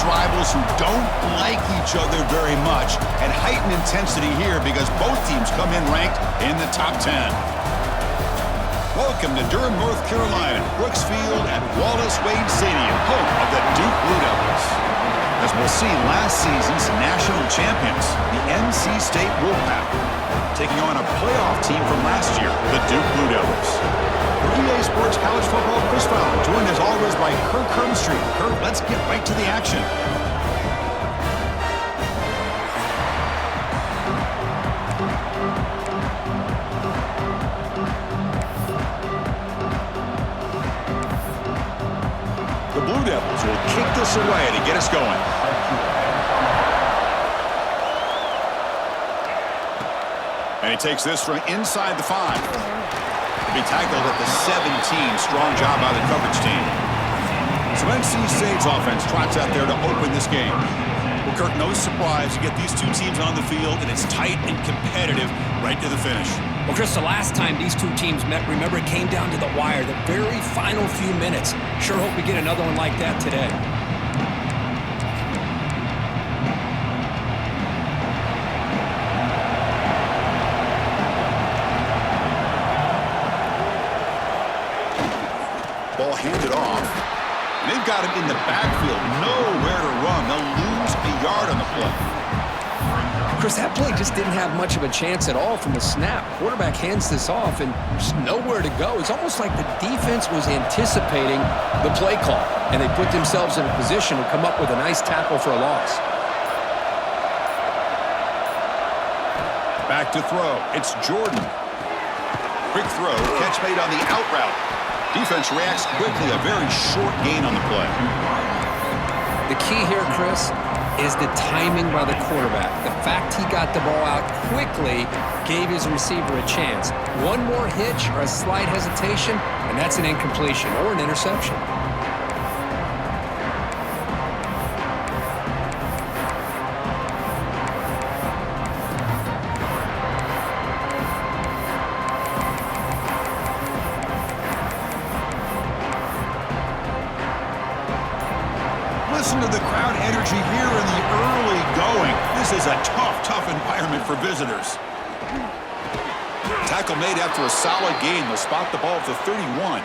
Conference rivals who don't like each other very much, and heightened intensity here because both teams come in ranked in the top 10. Welcome to Durham, North Carolina, Brooks Field at Wallace Wade Stadium, home of the Duke Blue Devils. As we'll see, last season's national champions, the NC State Wolfpack, taking on a playoff team from last year, the Duke Blue Devils. For EA Sports College Football, Chris Fowler, joined as always by Kirk Hermstreet. Kirk, let's get right to the action. The Blue Devils will kick this away to get us going. And he takes this from inside the 5. To be tackled at the 17. Strong job by the coverage team. So NC State's offense trots out there to open this game. Well, Kirk, no surprise. You get these two teams on the field, and it's tight and competitive right to the finish. Well, Chris, the last time these two teams met, remember, it came down to the wire, the very final few minutes. Sure hope we get another one like that today. Ball handed off. And they've got him in the backfield. Nowhere to run. They'll lose a yard on the play. Chris, that play just didn't have much of a chance at all from the snap. Quarterback hands this off and just nowhere to go. It's almost like the defense was anticipating the play call, and they put themselves in a position to come up with a nice tackle for a loss. Back to throw. It's Jordan. Quick throw. Catch made on the out route. Defense reacts quickly. A very short gain on the play. The key here, Chris, is the timing by the quarterback. The fact he got the ball out quickly gave his receiver a chance. One more hitch or a slight hesitation, and that's an incompletion or an interception. Listen to the crowd energy here in the early going. This is a tough environment for visitors. Tackle made after a solid gain. They'll spot the ball at the 31.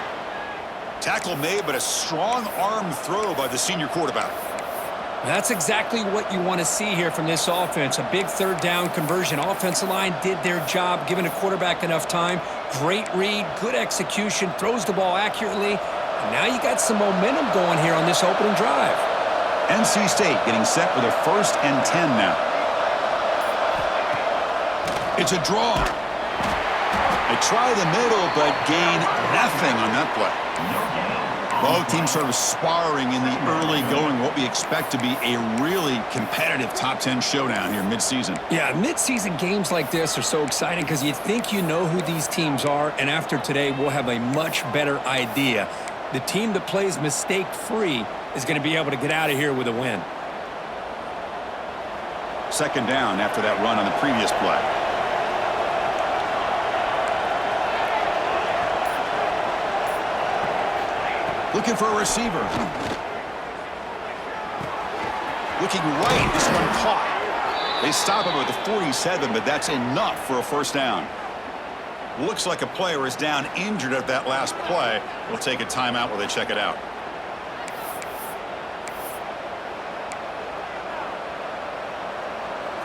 Tackle made, but a strong arm throw by the senior quarterback. That's exactly what you want to see here from this offense. A big third down conversion. Offensive line did their job, giving a quarterback enough time. Great read, good execution, throws the ball accurately. And now you got some momentum going here on this opening drive. NC State getting set with a 1st and 10 now. It's a draw. They try the middle, but gain nothing on that play. Both teams sort of sparring in the early going, what we expect to be a really competitive top 10 showdown here mid-season. Yeah, mid-season games like this are so exciting because you think you know who these teams are, and after today, we'll have a much better idea. The team that plays mistake-free is going to be able to get out of here with a win. 2nd down after that run on the previous play. Looking for a receiver. Looking right. This one caught. They stop him with the 47, but that's enough for a 1st down. Looks like a player is down injured at that last play. We'll take a timeout while they check it out.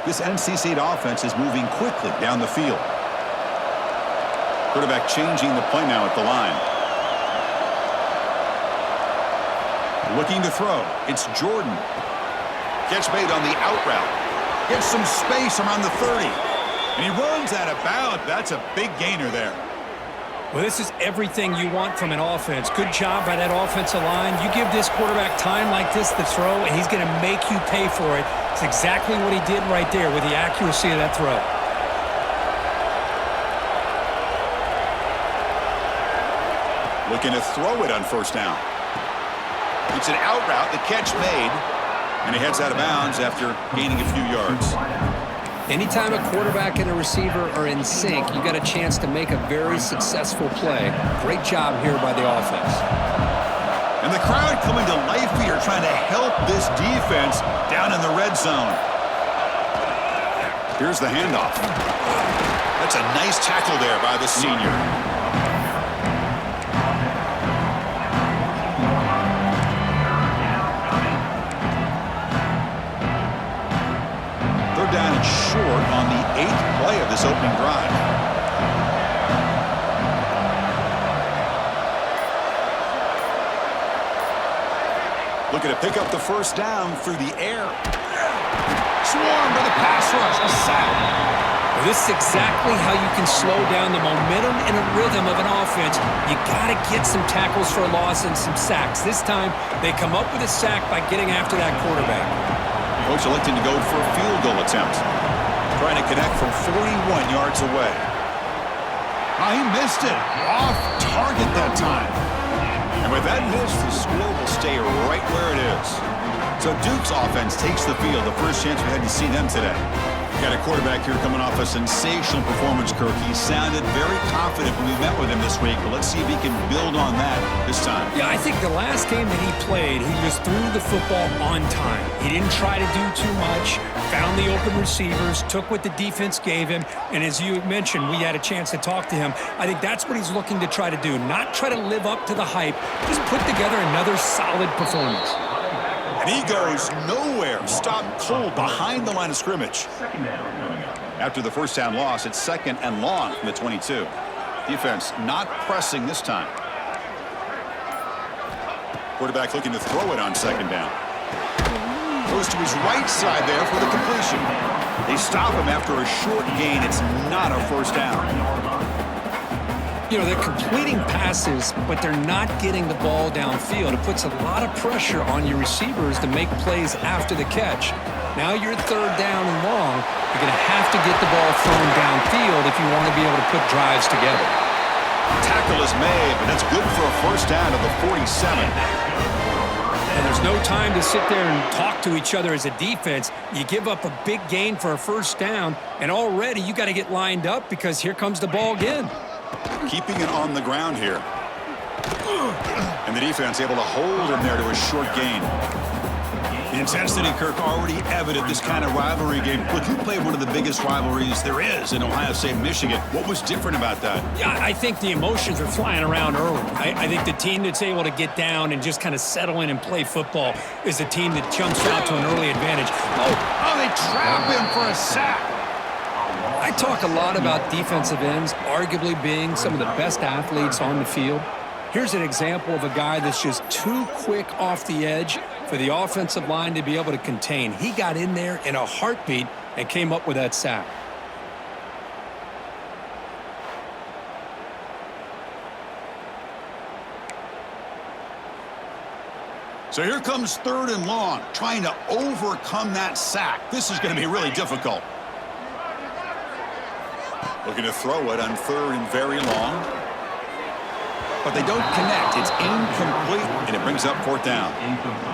This NC State offense is moving quickly down the field. Quarterback changing the play now at the line. Looking to throw. It's Jordan. Catch made on the out route. Gets some space around the 30. And he runs out of bounds. That's a big gainer there. Well, this is everything you want from an offense. Good job by that offensive line. You give this quarterback time like this to throw, and he's going to make you pay for it. It's exactly what he did right there with the accuracy of that throw. Looking to throw it on 1st down. It's an out route. The catch made. And he heads out of bounds after gaining a few yards. Anytime a quarterback and a receiver are in sync, you got a chance to make a very successful play. Great job here by the offense. And the crowd coming to life here, trying to help this defense down in the red zone. Here's the handoff. That's a nice tackle there by the senior. Third down and short on the 8th play of this opening drive. Looking to pick up the first down through the air. Swarm to the pass rush. A sack. Well, this is exactly how you can slow down the momentum and a rhythm of an offense. You got to get some tackles for a loss and some sacks. This time, they come up with a sack by getting after that quarterback. Coach electing to go for a field goal attempt. Trying to connect from 41 yards away. Oh, he missed it. Off target that time. And with that miss, the score will stay right where it is. So Duke's offense takes the field. The first chance we had to see them today. Got a quarterback here coming off a sensational performance, Kirk. He sounded very confident when we met with him this week, but let's see if he can build on that this time. Yeah, I think the last game that he played, he just threw the football on time. He didn't try to do too much, found the open receivers, took what the defense gave him, and as you mentioned, we had a chance to talk to him. I think that's what he's looking to try to do, not try to live up to the hype, just put together another solid performance. And he goes nowhere. Stopped cold behind the line of scrimmage. After the first down loss, it's 2nd and long from the 22. Defense not pressing this time. Quarterback looking to throw it on 2nd down. Goes to his right side there for the completion. They stop him after a short gain. It's not a first down. You know, they're completing passes, but they're not getting the ball downfield. It puts a lot of pressure on your receivers to make plays after the catch. Now you're 3rd down and long. You're going to have to get the ball thrown downfield if you want to be able to put drives together. Tackle is made, but that's good for a first down to the 47. And there's no time to sit there and talk to each other as a defense. You give up a big gain for a first down, and already you got to get lined up because here comes the ball again. Keeping it on the ground here. And the defense able to hold him there to a short gain. The intensity, Kirk, already evident this kind of rivalry game. Look, you played one of the biggest rivalries there is in Ohio State, Michigan. What was different about that? Yeah, I think the emotions are flying around early. I think the team that's able to get down and just kind of settle in and play football is the team that jumps out to an early advantage. Oh, they trap him for a sack. I talk a lot about defensive ends arguably being some of the best athletes on the field. Here's an example of a guy that's just too quick off the edge for the offensive line to be able to contain. He got in there in a heartbeat and came up with that sack. So here comes 3rd and long, trying to overcome that sack. This is going to be really difficult. Looking to throw it on 3rd and very long. But they don't connect. It's incomplete, and it brings up 4th down.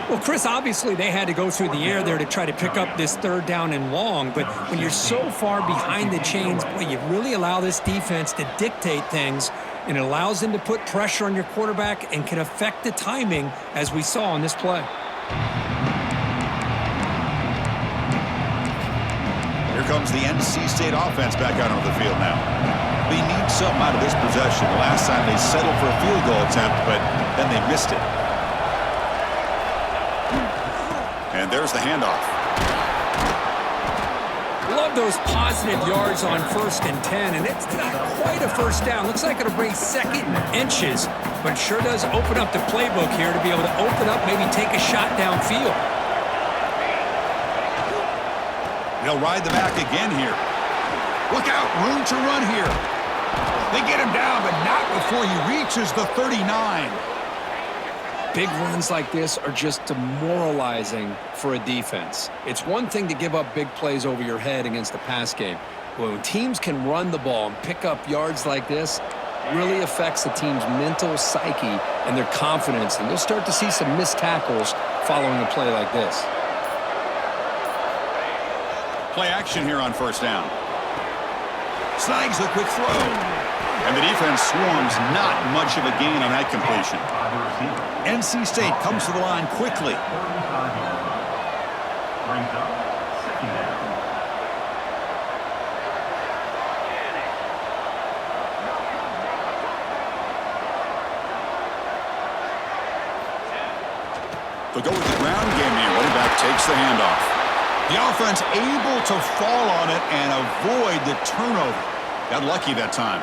Well, Chris, obviously they had to go through the air there to try to pick up this 3rd down and long, but when you're so far behind the chains, boy, you really allow this defense to dictate things, and it allows them to put pressure on your quarterback and can affect the timing, as we saw on this play. Here comes the NC State offense back out on the field now. They need something out of this possession. The last time they settled for a field goal attempt, but then they missed it. And there's the handoff. Love those positive yards on 1st and 10, and it's not quite a first down. Looks like it'll bring 2nd and inches, but it sure does open up the playbook here to be able to open up, maybe take a shot downfield. They'll ride the back again here. Look out, room to run here. They get him down, but not before he reaches the 39. Big runs like this are just demoralizing for a defense. It's one thing to give up big plays over your head against the pass game. But when teams can run the ball and pick up yards like this, it really affects the team's mental psyche and their confidence. And you'll start to see some missed tackles following a play like this. Play action here on 1st down. Snags a quick throw. And the defense swarms, not much of a gain on that completion. NC State comes to the line quickly. Brings up second down. They'll go with the ground game here. Running back takes the handoff. The offense able to fall on it and avoid the turnover. Got lucky that time.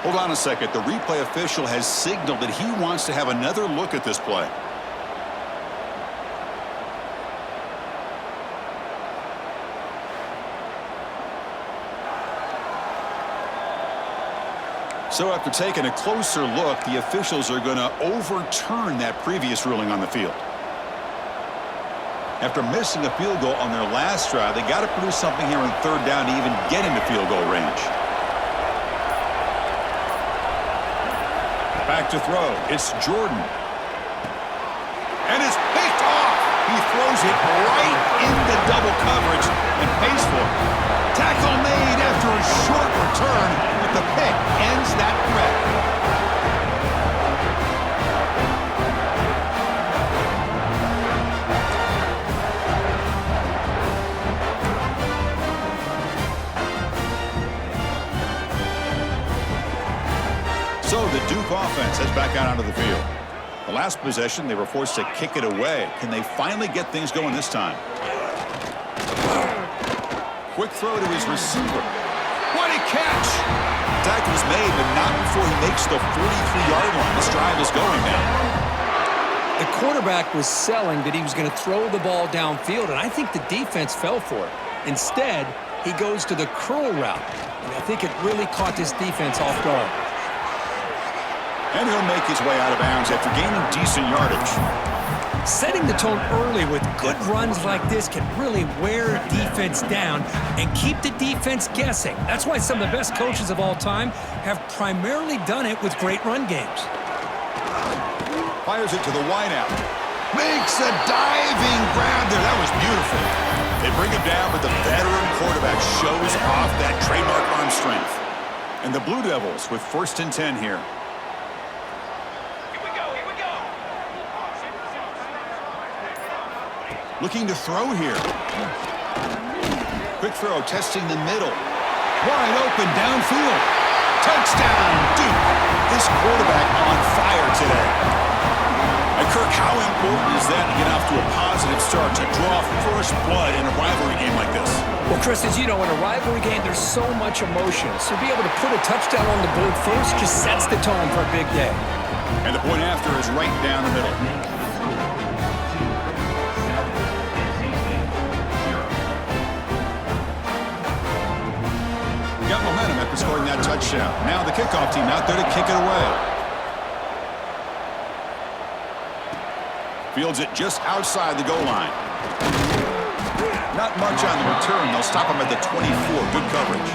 Hold on a second. The replay official has signaled that he wants to have another look at this play. So after taking a closer look, the officials are going to overturn that previous ruling on the field. After missing a field goal on their last drive, they got to produce something here on third down to even get into field goal range. Back to throw. It's Jordan. And it's picked off. He throws it right into double coverage and pays for it. Tackle made after a short return, but the pick ends that threat. So the Duke offense heads back out onto the field. The last possession, they were forced to kick it away. Can they finally get things going this time? Quick throw to his receiver. What a catch! Tackle is made, but not before he makes the 43-yard line. This drive is going now. The quarterback was selling that he was going to throw the ball downfield, and I think the defense fell for it. Instead, he goes to the curl route, and I think it really caught this defense off guard. And he'll make his way out of bounds after gaining decent yardage. Setting the tone early with good runs like this can really wear a defense down and keep the defense guessing. That's why some of the best coaches of all time have primarily done it with great run games. Fires it to the wideout. Makes a diving grab there. That was beautiful. They bring him down, but the veteran quarterback shows off that trademark arm strength. And the Blue Devils with 1st and 10 here. Looking to throw here. Quick throw, testing the middle. Wide open downfield. Touchdown, Duke. This quarterback on fire today. And Kirk, how important is that to get off to a positive start, to draw first blood in a rivalry game like this? Well, Chris, as you know, in a rivalry game, there's so much emotion. So to be able to put a touchdown on the board first just sets the tone for a big day. And the point after is right down the middle. Got momentum after scoring that touchdown. Now the kickoff team out there to kick it away. Fields it just outside the goal line. Not much on the return. They'll stop him at the 24. Good coverage.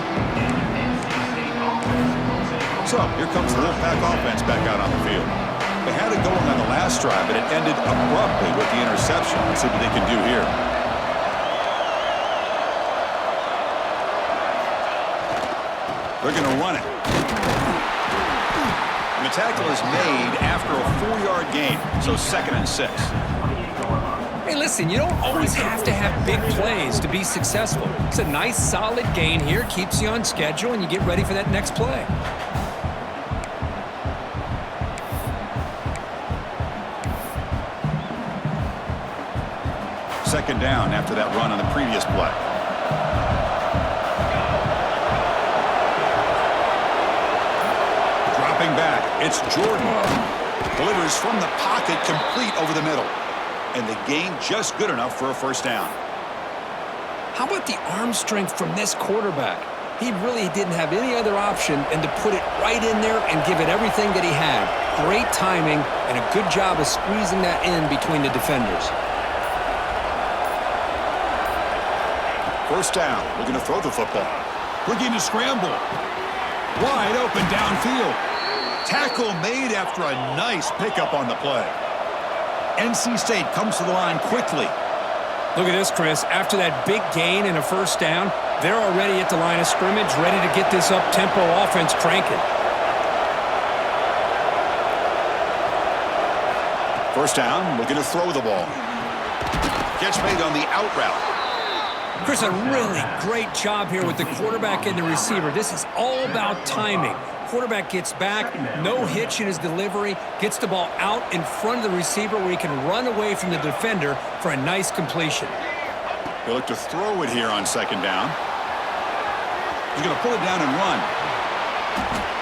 So here comes the Wolfpack offense back out on the field. They had it going on the last drive, but it ended abruptly with the interception. Let's see what they can do here. They're going to run it. And the tackle is made after a 4-yard gain, so 2nd and 6. Hey, listen, you don't always have to have big plays to be successful. It's a nice, solid gain here, keeps you on schedule, and you get ready for that next play. Second down after that run on the previous play. Back, it's Jordan. Delivers from the pocket, complete over the middle. And the gain just good enough for a first down. How about the arm strength from this quarterback? He really didn't have any other option than to put it right in there and give it everything that he had. Great timing and a good job of squeezing that in between the defenders. First down, looking to throw the football. Looking to scramble. Wide open downfield. Tackle made after a nice pickup on the play. NC State comes to the line quickly. Look at this, Chris. After that big gain and a first down, they're already at the line of scrimmage, ready to get this up-tempo offense cranking. First down, looking to throw the ball. Catch made on the out route. Chris, a really great job here with the quarterback and the receiver. This is all about timing. Quarterback gets back, no hitch in his delivery, gets the ball out in front of the receiver where he can run away from the defender for a nice completion. He'll look to throw it here on second down. He's going to pull it down and run.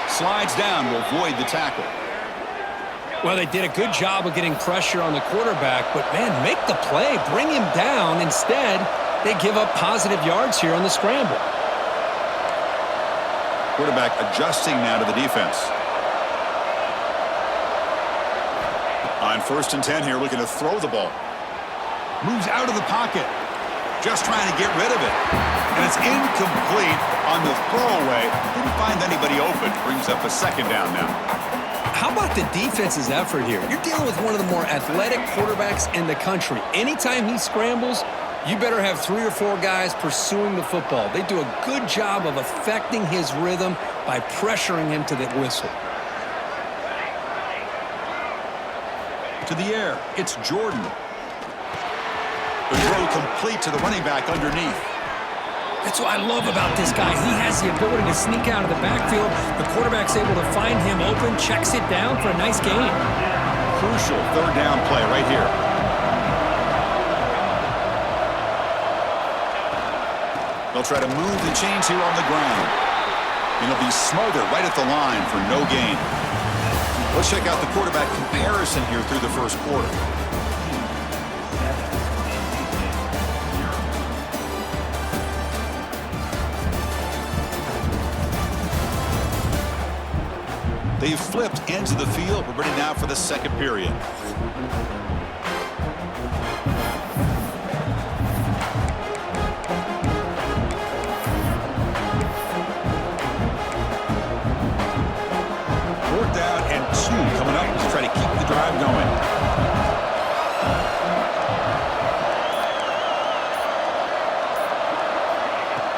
Slides down to avoid the tackle. Well, they did a good job of getting pressure on the quarterback, but, man, make the play. Bring him down. Instead, they give up positive yards here on the scramble. Quarterback adjusting now to the defense. On 1st and 10 here, looking to throw the ball. Moves out of the pocket. Just trying to get rid of it. And it's incomplete on the throwaway. Didn't find anybody open. Brings up a second down now. How about the defense's effort here? You're dealing with one of the more athletic quarterbacks in the country. Anytime he scrambles, you better have 3 or 4 guys pursuing the football. They do a good job of affecting his rhythm by pressuring him to the whistle. To the air, it's Jordan. The throw complete to the running back underneath. That's what I love about this guy. He has the ability to sneak out of the backfield. The quarterback's able to find him open, checks it down for a nice gain. Crucial 3rd down play right here. They'll try to move the chains here on the ground. And he'll be smothered right at the line for no gain. Let's check out the quarterback comparison here through the first quarter. They've flipped ends of the field. We're ready now for the second period. Coming up to try to keep the drive going.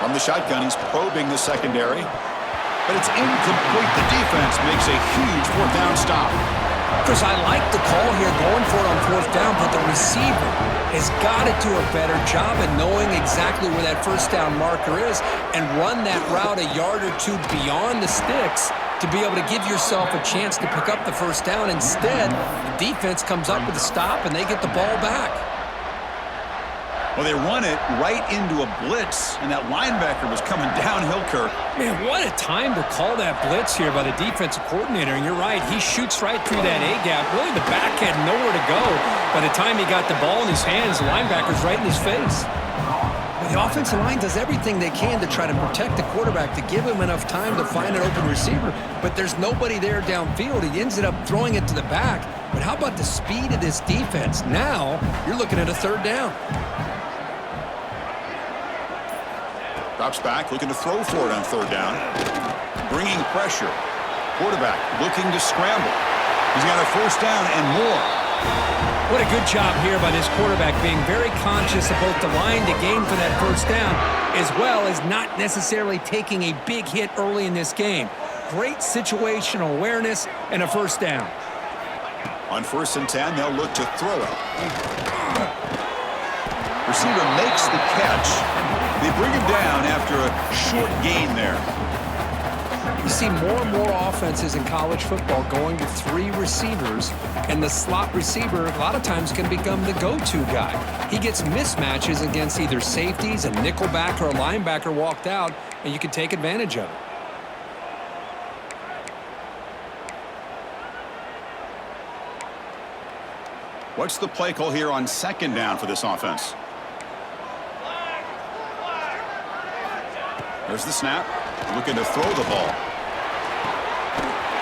From the shotgun, he's probing the secondary, but it's incomplete. The defense makes a huge 4th down stop. Chris, I like the call here going for it on 4th down, but the receiver has got to do a better job at knowing exactly where that 1st down marker is and run that route a yard or 2 beyond the sticks to be able to give yourself a chance to pick up the 1st down. Instead, the defense comes up with a stop, and they get the ball back. Well, they run it right into a blitz, and that linebacker was coming downhill, Kirk. Man, what a time to call that blitz here by the defensive coordinator. And you're right, he shoots right through that A-gap. Really, the back had nowhere to go. By the time he got the ball in his hands, the linebacker's right in his face. The offensive line does everything they can to try to protect the quarterback, to give him enough time to find an open receiver, but there's nobody there downfield. He ends up throwing it to the back. But how about the speed of this defense? Now you're looking at a 3rd down. Drops back, looking to throw for it on 3rd down. Bringing pressure. Quarterback looking to scramble. He's got a 1st down and more. What a good job here by this quarterback, being very conscious of both the line to gain for that 1st down, as well as not necessarily taking a big hit early in this game. Great situational awareness and a 1st down. On 1st and 10, they'll look to throw it. Receiver makes the catch. They bring him down after a short gain there. You see more and more offenses in college football going to 3 receivers, and the slot receiver a lot of times can become the go-to guy. He gets mismatches against either safeties, a nickelback, or a linebacker walked out, and you can take advantage of it. What's the play call here on 2nd down for this offense? There's the snap. Looking to throw the ball.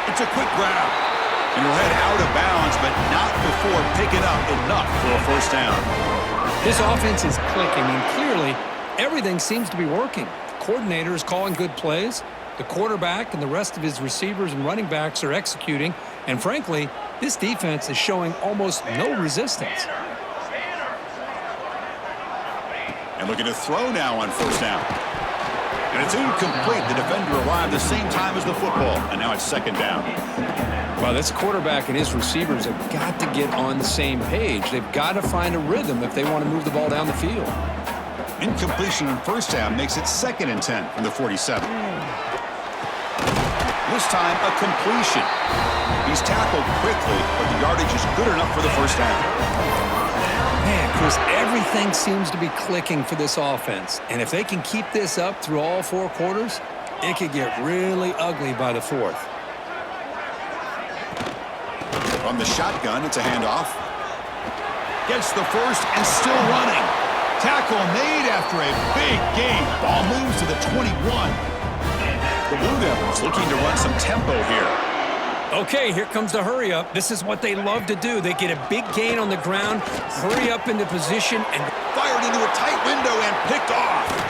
It's a quick grab. And he'll head out of bounds, but not before picking up enough for a 1st down. This offense is clicking, and clearly everything seems to be working. The coordinator is calling good plays. The quarterback and the rest of his receivers and running backs are executing. And frankly, this defense is showing almost no resistance. And looking to throw now on 1st down. And it's incomplete. The defender arrived the same time as the football. And now it's 2nd down. Well, this quarterback and his receivers have got to get on the same page. They've got to find a rhythm if they want to move the ball down the field. Incompletion in first down makes it 2nd and 10 from the 47. This time, a completion. He's tackled quickly, but the yardage is good enough for the first down. Man, Chris, everything seems to be clicking for this offense. And if they can keep this up through all 4 quarters, it could get really ugly by the 4th. From the shotgun, it's a handoff. Gets the first and still running. Tackle made after a big gain. Ball moves to the 21. The Blue Devils looking to run some tempo here. Okay, here comes the hurry up. This is what they love to do. They get a big gain on the ground, hurry up into position, and fired into a tight window and picked off.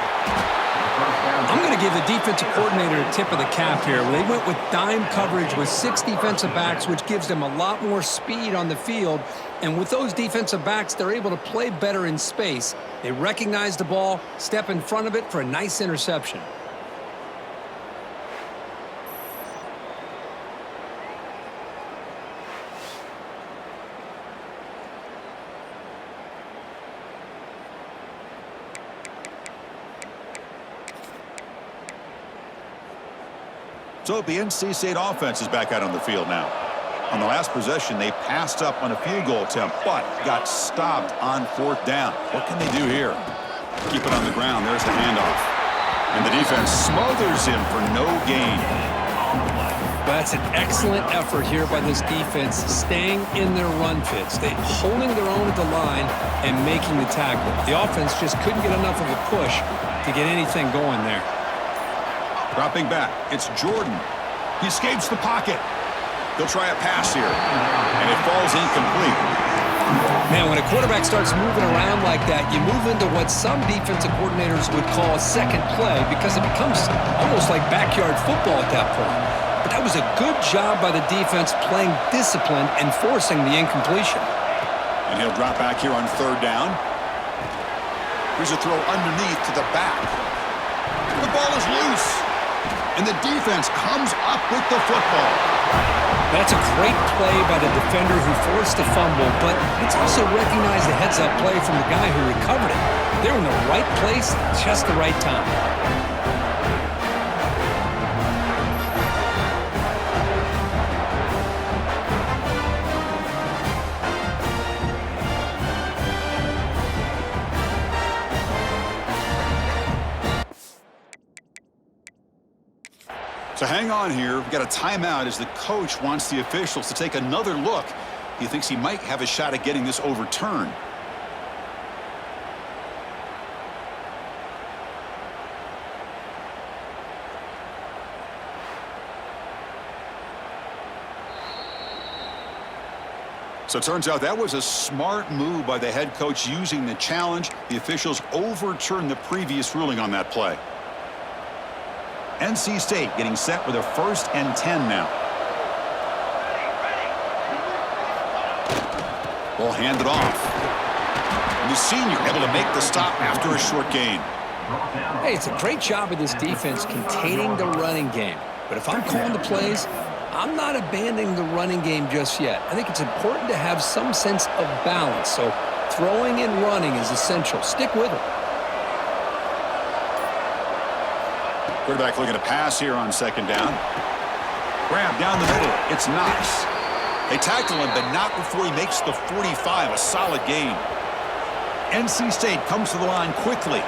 I'm going to give the defensive coordinator a tip of the cap here. They went with dime coverage with 6 defensive backs, which gives them a lot more speed on the field. And with those defensive backs, they're able to play better in space. They recognize the ball, step in front of it for a nice interception. So the NC State offense is back out on the field now. On the last possession, they passed up on a field goal attempt, but got stopped on 4th down. What can they do here? Keep it on the ground. There's the handoff. And the defense smothers him for no gain. That's an excellent effort here by this defense, staying in their run fits. They holding their own at the line and making the tackle. The offense just couldn't get enough of a push to get anything going there. Dropping back, it's Jordan. He escapes the pocket. They'll try a pass here, and it falls incomplete. Man, when a quarterback starts moving around like that, you move into what some defensive coordinators would call a second play because it becomes almost like backyard football at that point. But that was a good job by the defense playing discipline and forcing the incompletion. And he'll drop back here on 3rd down. Here's a throw underneath to the back. The ball is loose. And the defense comes up with the football. That's a great play by the defender who forced the fumble, but it's also recognized a heads-up play from the guy who recovered it. They're in the right place, just the right time. So hang on here. We've got a timeout as the coach wants the officials to take another look. He thinks he might have a shot at getting this overturned. So it turns out that was a smart move by the head coach using the challenge. The officials overturned the previous ruling on that play. NC State getting set with a 1st and 10 now. Ball handed off. And the senior able to make the stop after a short gain. Hey, it's a great job of this defense containing the running game. But if I'm calling the plays, I'm not abandoning the running game just yet. I think it's important to have some sense of balance. So throwing and running is essential. Stick with it. Quarterback looking to pass here on 2nd down. Grab down the middle. It's Knox. They tackle him, but not before he makes the 45. A solid gain. NC State comes to the line quickly.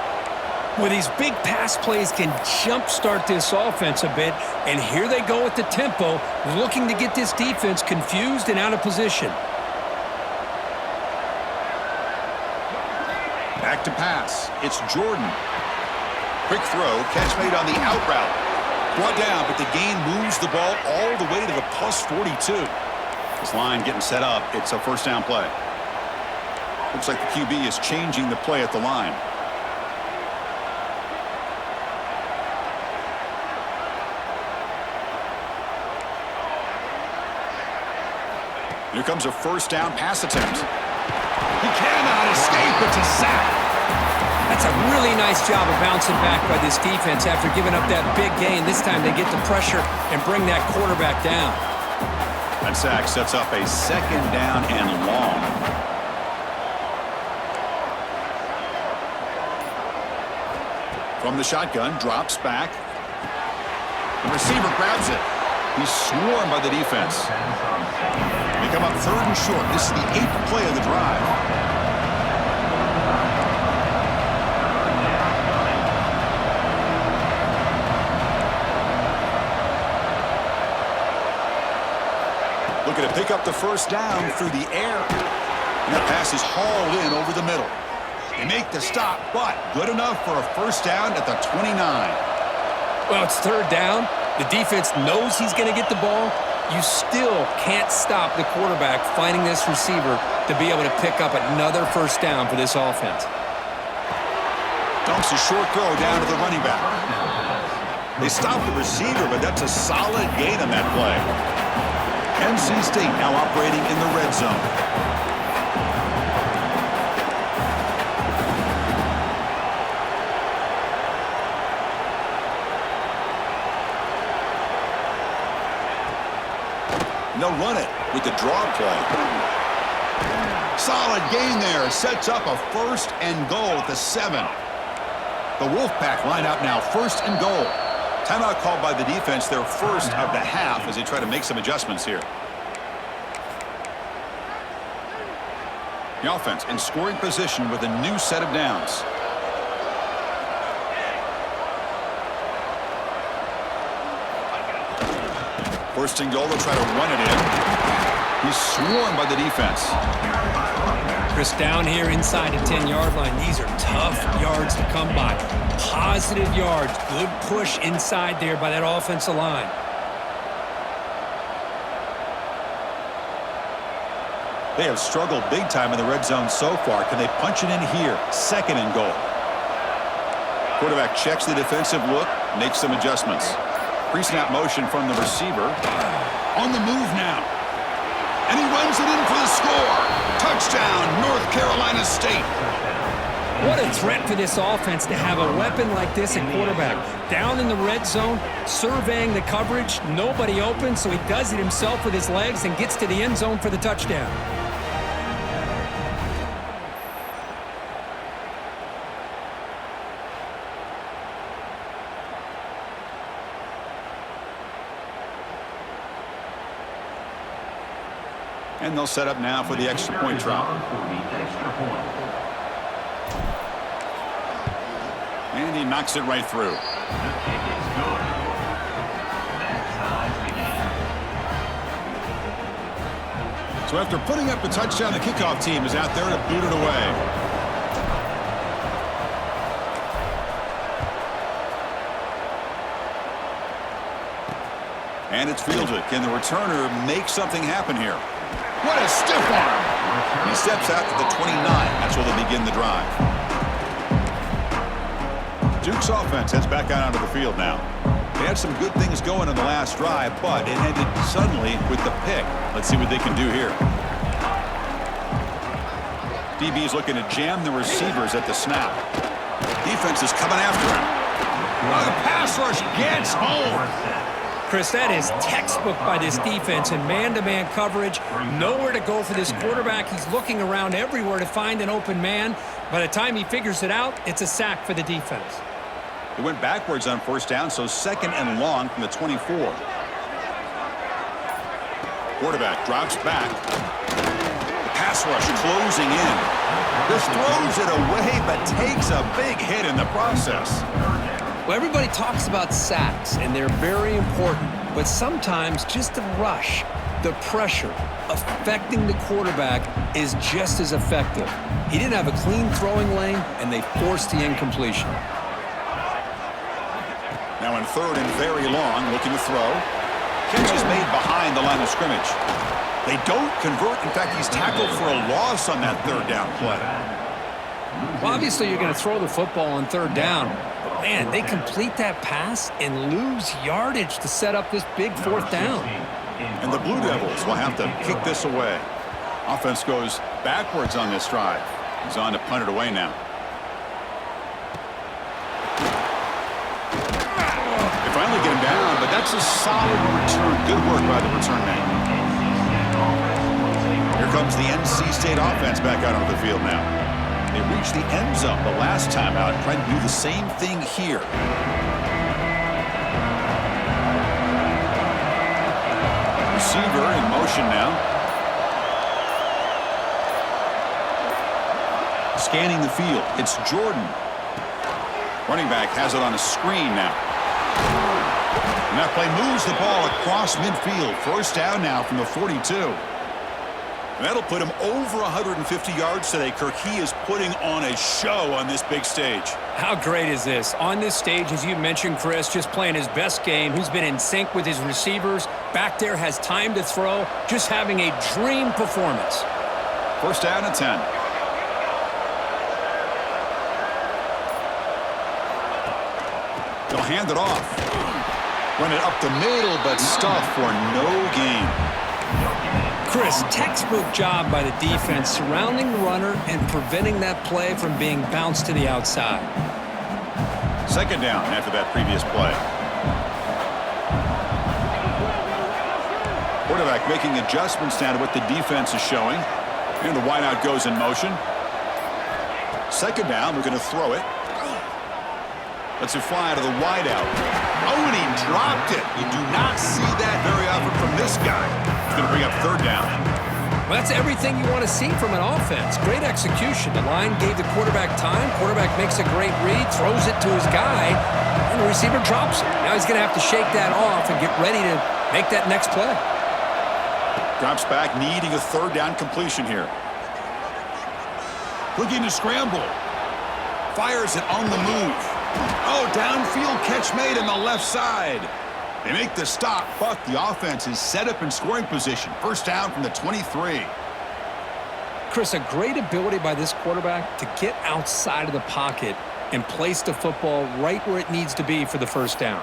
Well, these big pass plays can jumpstart this offense a bit, and here they go at the tempo, looking to get this defense confused and out of position. Back to pass. It's Jordan. Quick throw, catch made on the out route. Brought down, but the gain moves the ball all the way to the +42. This line getting set up. It's a 1st down play. Looks like the QB is changing the play at the line. Here comes a 1st down pass attempt. He cannot escape. It's a sack. That's a really nice job of bouncing back by this defense after giving up that big gain. This time they get the pressure and bring that quarterback down. That sack sets up a second down and long. From the shotgun, drops back. The receiver grabs it. He's swarmed by the defense. They come up 3rd and short. This is the 8th play of the drive. Looking to pick up the first down through the air. And that pass is hauled in over the middle. They make the stop, but good enough for a first down at the 29. Well, it's 3rd down. The defense knows he's going to get the ball. You still can't stop the quarterback finding this receiver to be able to pick up another first down for this offense. Dumps a short throw down to the running back. They stop the receiver, but that's a solid gain on that play. NC State now operating in the red zone. They'll run it with the draw play. Solid gain there. Sets up a 1st and goal at the 7. The Wolfpack line up now, 1st and goal. Timeout called by the defense, their first of the half as they try to make some adjustments here. The offense in scoring position with a new set of downs. First and goal, they'll try to run it in. He's swarmed by the defense. Chris, down here inside the 10-yard line, these are tough yards to come by. Positive yards, good push inside there by that offensive line. They have struggled big time in the red zone so far. Can they punch it in here? 2nd and goal. Quarterback checks the defensive look, makes some adjustments. Pre-snap motion from the receiver. On the move now. And he runs it in for the score. Touchdown, North Carolina State. What a threat for this offense to have a weapon like this at quarterback. Down in the red zone, surveying the coverage, nobody open, so he does it himself with his legs and gets to the end zone for the touchdown. And they'll set up now for the extra point try. And he knocks it right through. The kick is good. That ties the game. So after putting up the touchdown, the kickoff team is out there to boot it away. And it's fielded. Can the returner make something happen here? What a stiff arm! He steps out to the 29. That's where they begin the drive. Duke's offense heads back out onto the field now. They had some good things going in the last drive, but it ended suddenly with the pick. Let's see what they can do here. DB is looking to jam the receivers at the snap. Defense is coming after him. Oh, the pass rush gets home. Chris, that is textbook by this defense in man-to-man coverage. Nowhere to go for this quarterback. He's looking around everywhere to find an open man. By the time he figures it out, it's a sack for the defense. He went backwards on 1st down, so 2nd and long from the 24. Quarterback drops back. Pass rush closing in. Just throws it away, but takes a big hit in the process. Well, everybody talks about sacks, and they're very important. But sometimes just the rush, the pressure, affecting the quarterback is just as effective. He didn't have a clean throwing lane, and they forced the incompletion. Now in 3rd and very long, looking to throw. Catch is made behind the line of scrimmage. They don't convert. In fact, he's tackled for a loss on that 3rd down play. Well, obviously, you're going to throw the football on 3rd down. But, man, they complete that pass and lose yardage to set up this big 4th down. And the Blue Devils will have to kick this away. Offense goes backwards on this drive. He's on to punt it away now. They finally get him down, but that's a solid return. Good work by the return man. comes the NC State offense back out onto the field now. They reached the end zone the last time out, trying to do the same thing here. Receiver in motion now. Scanning the field. It's Jordan. Running back has it on a screen now. And that play moves the ball across midfield. First down now from the 42. That'll put him over 150 yards today, Kirk. He is putting on a show on this big stage. How great is this? On this stage, as you mentioned, Chris, just playing his best game. He's been in sync with his receivers. Back there, has time to throw. Just having a dream performance. First down and 10. They'll hand it off. Run it up the middle, but stuffed for no gain. Chris, textbook job by the defense surrounding the runner and preventing that play from being bounced to the outside. Second down after that previous play. Quarterback making adjustments now to what the defense is showing. And the wideout goes in motion. Second down, we're going to throw it. Lets it fly to the wideout. Oh, and he dropped it. You do not see that very often from this guy. He's going to bring up third down. Well, that's everything you want to see from an offense. Great execution. The line gave the quarterback time. Quarterback makes a great read, throws it to his guy, and the receiver drops it. Now he's going to have to shake that off and get ready to make that next play. Drops back, needing a third down completion here. Looking to scramble. Fires it on the move. Oh, downfield catch made on the left side. They make the stop, but the offense is set up in scoring position. First down from the 23. Chris, a great ability by this quarterback to get outside of the pocket and place the football right where it needs to be for the first down.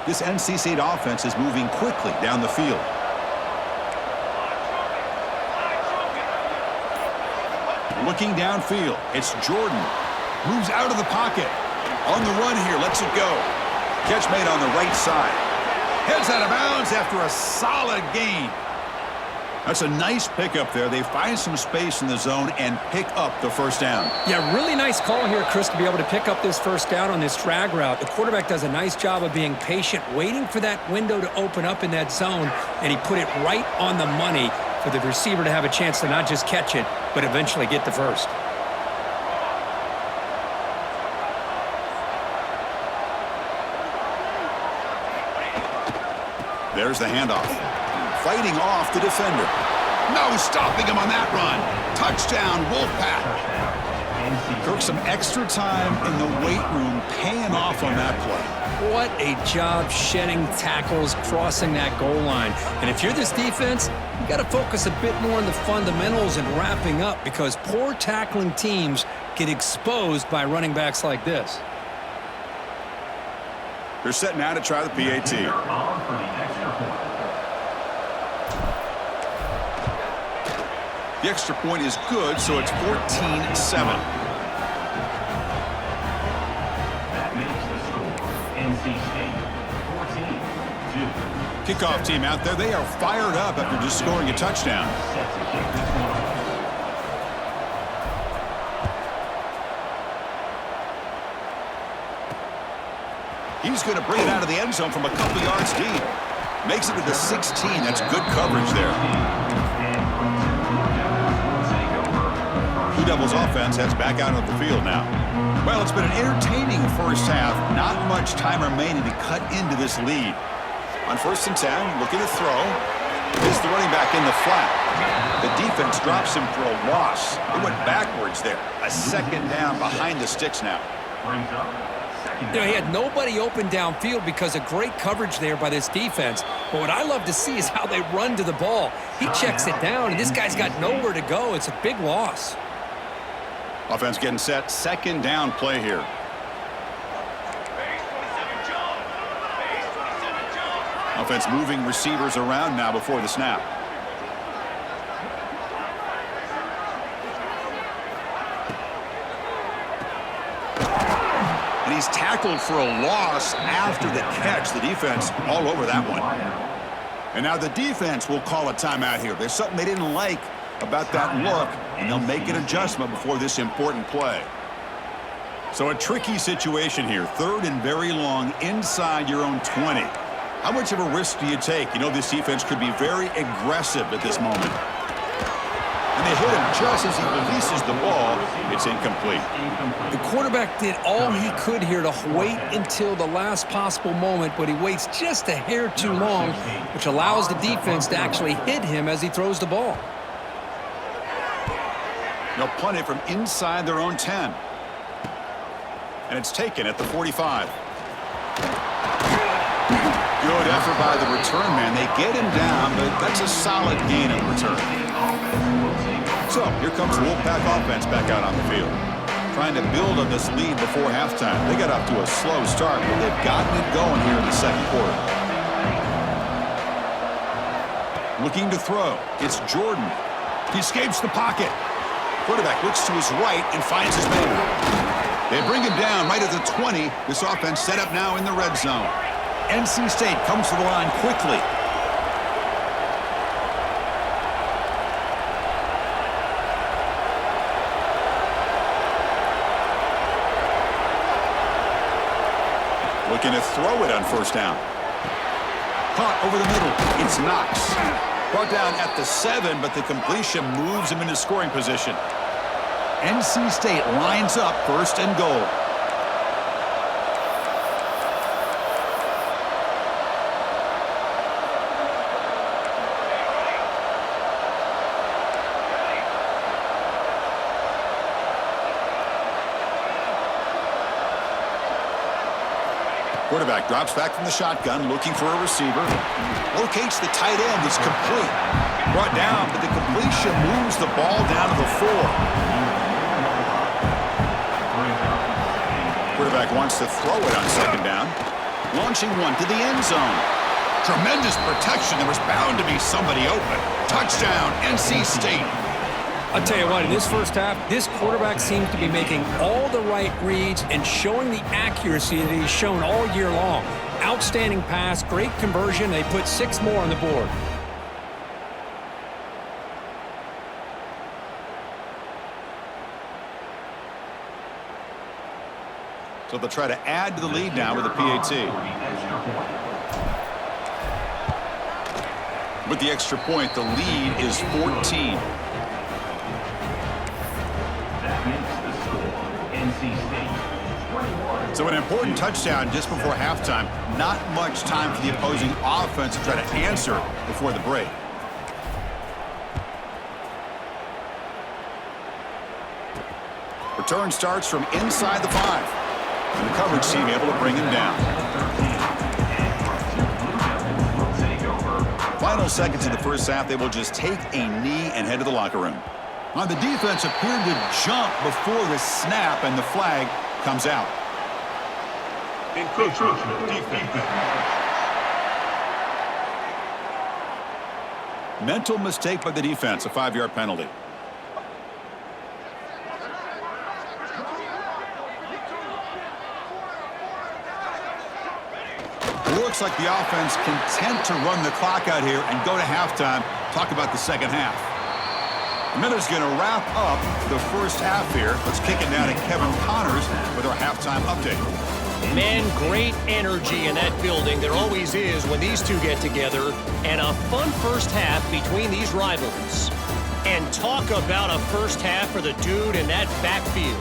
This NC State offense is moving quickly down the field. Looking downfield, it's Jordan. Moves out of the pocket. On the run here, lets it go. Catch made on the right side. Heads out of bounds after a solid gain. That's a nice pickup there. They find some space in the zone and pick up the first down. Yeah, really nice call here, Chris, to be able to pick up this first down on this drag route. The quarterback does a nice job of being patient, waiting for that window to open up in that zone, and he put it right on the money for the receiver to have a chance to not just catch it, but eventually get the first. There's the handoff. Fighting off the defender. No stopping him on that run. Touchdown, Wolfpack. Took some extra time in the weight room paying off on that play. What a job shedding tackles, crossing that goal line. And if you're this defense, you got to focus a bit more on the fundamentals and wrapping up, because poor tackling teams get exposed by running backs like this. They're set now to try the PAT. The extra point is good, so it's 14-7. Kickoff team out there. They are fired up after just scoring a touchdown. He's going to bring it out of the end zone from a couple yards deep. Makes it to the 16. That's good coverage there. Blue Devils offense heads back out of the field now. Well, it's been an entertaining first half. Not much time remaining to cut into this lead. On 1st and 10, looking to throw. Is the running back in the flat. The defense drops him for a loss. It went backwards there. A second down behind the sticks now. You know, he had nobody open downfield because of great coverage there by this defense. But what I love to see is how they run to the ball. He checks it down, and this guy's got nowhere to go. It's a big loss. Offense getting set. Second down play here. Offense moving receivers around now before the snap. And he's tackled for a loss after the catch. The defense all over that one. And now the defense will call a timeout here. There's something they didn't like about that look, and they'll make an adjustment before this important play. So a tricky situation here. 3rd and very long inside your own 20. How much of a risk do you take? You know this defense could be very aggressive at this moment. And they hit him just as he releases the ball. It's incomplete. The quarterback did all he could here to wait until the last possible moment, but he waits just a hair too long, which allows the defense to actually hit him as he throws the ball. They'll punt it from inside their own 10. And it's taken at the 45. Good effort by the return man. They get him down, but that's a solid gain in return. So here comes the Wolfpack offense back out on the field. Trying to build on this lead before halftime. They got off to a slow start, but they've gotten it going here in the second quarter. Looking to throw. It's Jordan. He escapes the pocket. Quarterback looks to his right and finds his man. They bring him down right at the 20. This offense set up now in the red zone. NC State comes to the line quickly. Looking to throw it on first down. Caught over the middle. It's Knox. Brought down at the 7, but the completion moves him into scoring position. NC State lines up 1st and goal. Quarterback drops back from the shotgun, looking for a receiver. Locates the tight end. It's complete. Brought down, but the completion moves the ball down to the 4. Quarterback wants to throw it on 2nd down. Launching one to the end zone. Tremendous protection. There was bound to be somebody open. Touchdown, NC State. I'll tell you what, in this first half, this quarterback seems to be making all the right reads and showing the accuracy that he's shown all year long. Outstanding pass, great conversion. They put 6 more on the board. So they'll try to add to the lead now with a PAT. With the extra point, the lead is 14. So an important touchdown just before halftime. Not much time for the opposing offense to try to answer before the break. Return starts from inside the 5. And the coverage team able to bring him down. Final seconds in the first half, they will just take a knee and head to the locker room. On the defense appeared to jump before the snap, and the flag comes out. Encroachment defense. Mental mistake by the defense, a 5-yard penalty. Looks like the offense content to run the clock out here and go to halftime. Talk about the second half. Miller's going to wrap up the first half here. Let's kick it down to Kevin Connors with our halftime update. Man, great energy in that building. There always is when these two get together. And a fun first half between these rivals. And talk about a first half for the dude in that backfield.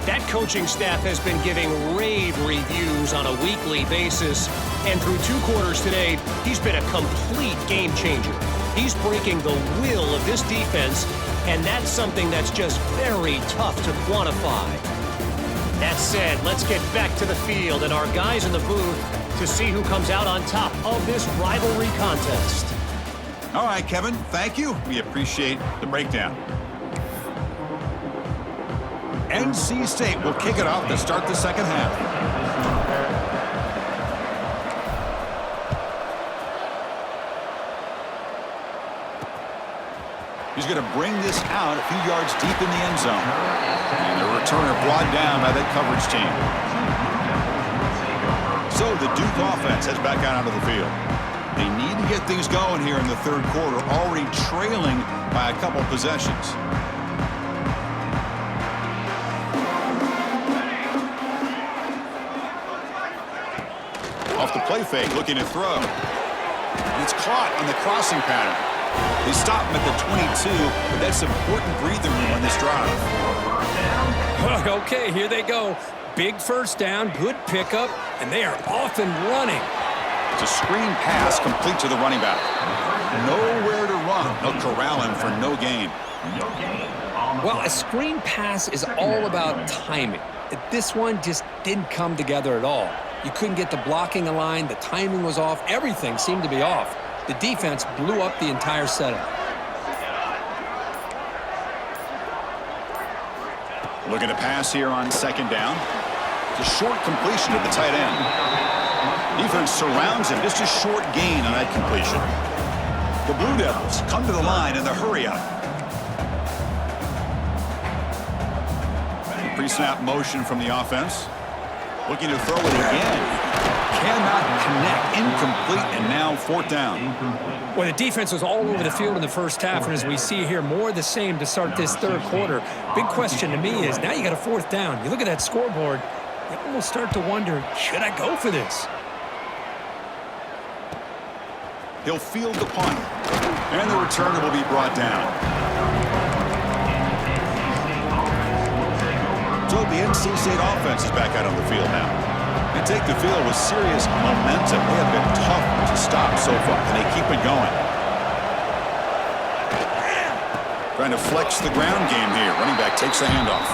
That coaching staff has been giving rave reviews on a weekly basis. And through 2 quarters today, he's been a complete game changer. He's breaking the will of this defense, and that's something that's just very tough to quantify. That said, let's get back to the field and our guys in the booth to see who comes out on top of this rivalry contest. All right, Kevin, thank you. We appreciate the breakdown. NC State will kick it off to start the second half. He's going to bring this out a few yards deep in the end zone. And the returner brought down by that coverage team. So the Duke offense heads back out onto the field. They need to get things going here in the third quarter, already trailing by a couple possessions. Off the play fake, looking to throw. It's caught on the crossing pattern. They stop him at the 22, but that's important breathing room on this drive. Okay, here they go. Big first down, good pickup, and they are off and running. It's a screen pass complete to the running back. Nowhere to run. They'll corral him for no gain. Well, a screen pass is all about timing. This one just didn't come together at all. You couldn't get the blocking aligned, the timing was off, everything seemed to be off. The defense blew up the entire setup. Looking to pass here on second down. It's a short completion to the tight end. Defense surrounds him. Just a short gain on that completion. The Blue Devils come to the line in the hurry-up. Pre-snap motion from the offense. Looking to throw it again. Cannot connect. Incomplete, and now fourth down. Well, the defense was all over the field in the first half, and as we see here, more of the same to start this third quarter. Big question to me is, now you got a fourth down. You look at that scoreboard, you almost start to wonder, should I go for this? He'll field the punt, and the returner will be brought down. So the NC State offense is back out on the field now. They take the field with serious momentum. They have been tough to stop so far, and they keep it going. Trying to flex the ground game here. Running back takes the handoff.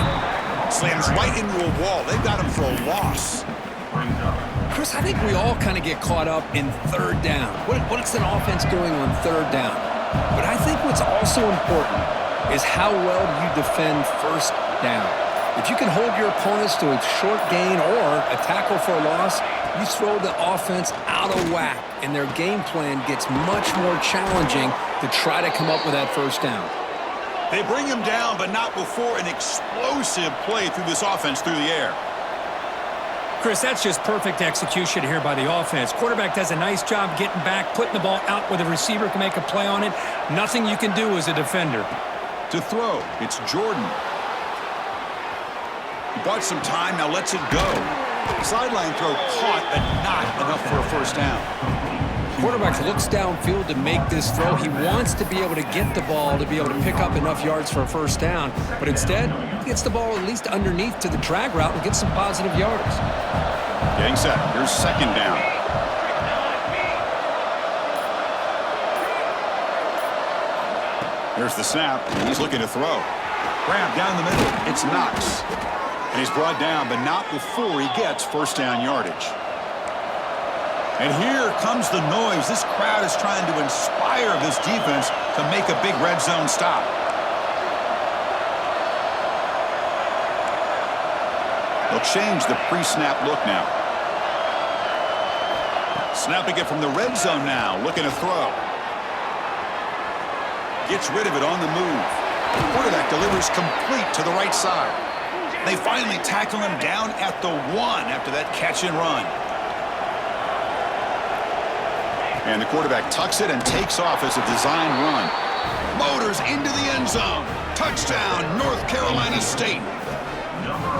Slams right into a wall. They've got him for a loss. Chris, I think we all kind of get caught up in third down. What's an offense doing on third down? But I think what's also important is how well you defend first down. If you can hold your opponents to a short gain or a tackle for a loss, you throw the offense out of whack, and their game plan gets much more challenging to try to come up with that first down. They bring him down, but not before an explosive play through this offense through the air. Chris, that's just perfect execution here by the offense. Quarterback does a nice job getting back, putting the ball out where the receiver can make a play on it. Nothing you can do as a defender. To throw, it's Jordan. He bought some time, now lets it go. Sideline throw caught, but not enough for a first down. Quarterback looks downfield to make this throw. He wants to be able to get the ball to be able to pick up enough yards for a first down, but instead, he gets the ball at least underneath to the drag route and gets some positive yards. Getting set. Here's second down. Here's the snap. He's looking to throw. Grab down the middle. It's Knox. And he's brought down, but not before he gets first down yardage. And here comes the noise. This crowd is trying to inspire this defense to make a big red zone stop. They'll change the pre-snap look now. Snapping it from the red zone now, looking to throw. Gets rid of it on the move. The quarterback delivers complete to the right side. They finally tackle him down at the 1 after that catch and run. And the quarterback tucks it and takes off as a design run. Motors into the end zone. Touchdown, North Carolina State.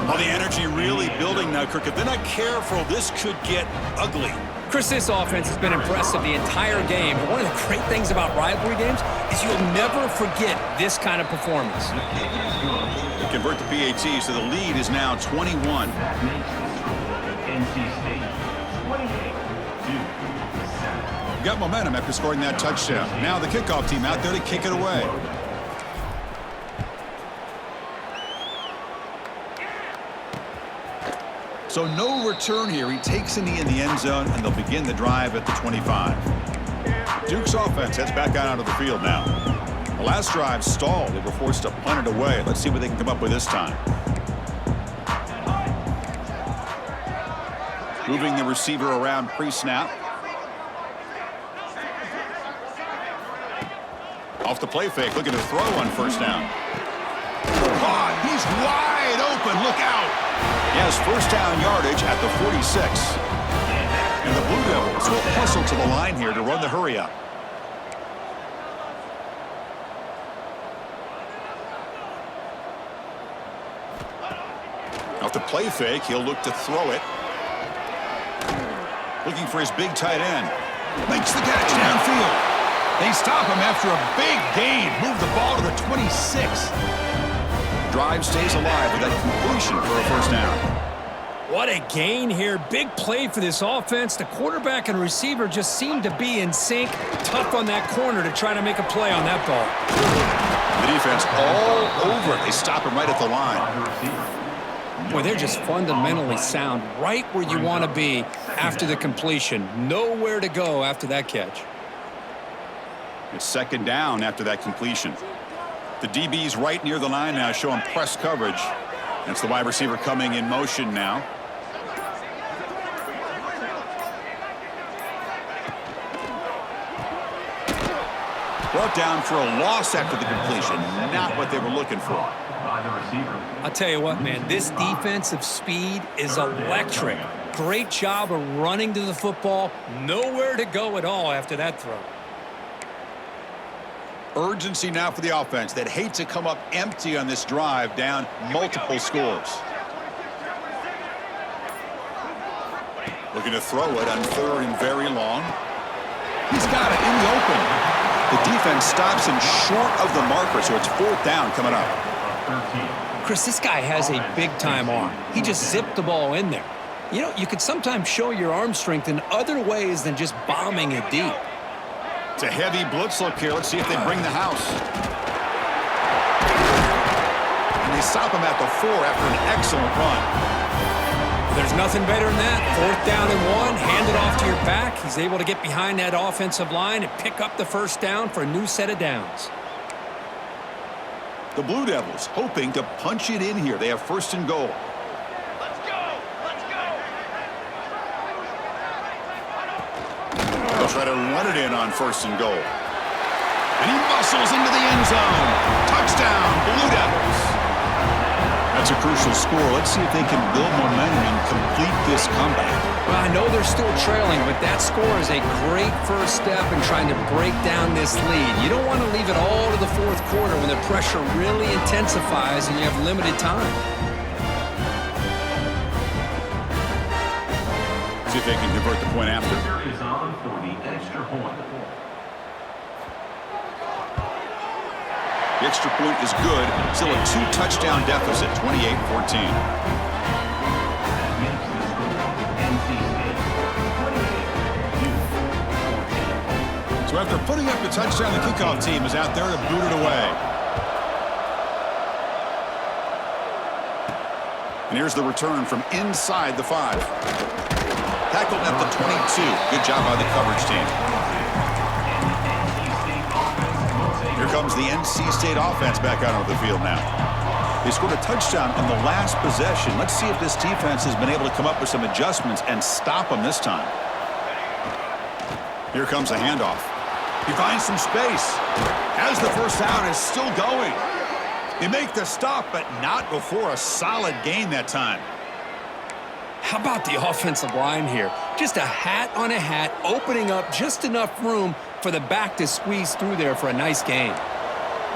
Well, the energy really building now, Kirk. If they're not careful, this could get ugly. Chris, this offense has been impressive the entire game. But one of the great things about rivalry games is you'll never forget this kind of performance. They convert the PAT, so the lead is now 21. Got momentum after scoring that touchdown. Now the kickoff team out there to kick it away. So no return here. He takes in the end zone, and they'll begin the drive at the 25. Duke's offense heads back out onto the field now. The last drive stalled. They were forced to punt it away. Let's see what they can come up with this time. Moving the receiver around pre-snap. Off the play fake, looking to throw on first down. Caught, he's wide open, look out. He has first down yardage at the 46. And the Blue Devils will hustle to the line here to run the hurry up. Off the play fake, he'll look to throw it. Looking for his big tight end. Makes the catch downfield. They stop him after a big gain. Move the ball to the 26. Drive stays alive with that completion for a first down. What a gain here. Big play for this offense. The quarterback and receiver just seem to be in sync. Tough on that corner to try to make a play on that ball. The defense all over it. They stop him right at the line. Boy, they're just fundamentally sound. Right where you want to be after the completion. Nowhere to go after that catch. It's second down after that completion. The DB's right near the line now, showing press coverage. That's the wide receiver coming in motion now. Brought down for a loss after the completion. Not what they were looking for. I'll tell you what, man, this defensive speed is electric. Great job of running to the football. Nowhere to go at all after that throw. Urgency now for the offense that hate to come up empty on this drive, down multiple scores. Looking to throw it on third and very long. He's got it in the open. The defense stops him short of the marker, so it's fourth down coming up. Chris, this guy has a big-time arm. He just zipped the ball in there. You know, you could sometimes show your arm strength in other ways than just bombing it deep. It's a heavy blitz look here. Let's see if they bring the house. And they stop him at the 4 after an excellent run. There's nothing better than that. Fourth down and 1, hand it off to your back. He's able to get behind that offensive line and pick up the first down for a new set of downs. The Blue Devils hoping to punch it in here. They have first and goal. Let's go! Let's go! They'll try to run it in on first and goal. And he muscles into the end zone. Touchdown, Blue Devils. That's a crucial score. Let's see if they can build momentum and complete this comeback. Well, I know they're still trailing, but that score is a great first step in trying to break down this lead. You don't want to leave it all to the fourth quarter when the pressure really intensifies and you have limited time. See if they can convert the point after. Is on for the extra point. The extra point is good. Still a 2-touchdown deficit, 28-14. So after putting up the touchdown, the kickoff team is out there to boot it away. And here's the return from inside the 5. Tackled at the 22. Good job by the coverage team. Here comes the NC State offense back out onto the field now. They scored a touchdown on the last possession. Let's see if this defense has been able to come up with some adjustments and stop them this time. Here comes a handoff. He finds some space. As the first down is still going. They make the stop, but not before a solid gain that time. How about the offensive line here? Just a hat on a hat, opening up just enough room for the back to squeeze through there for a nice gain.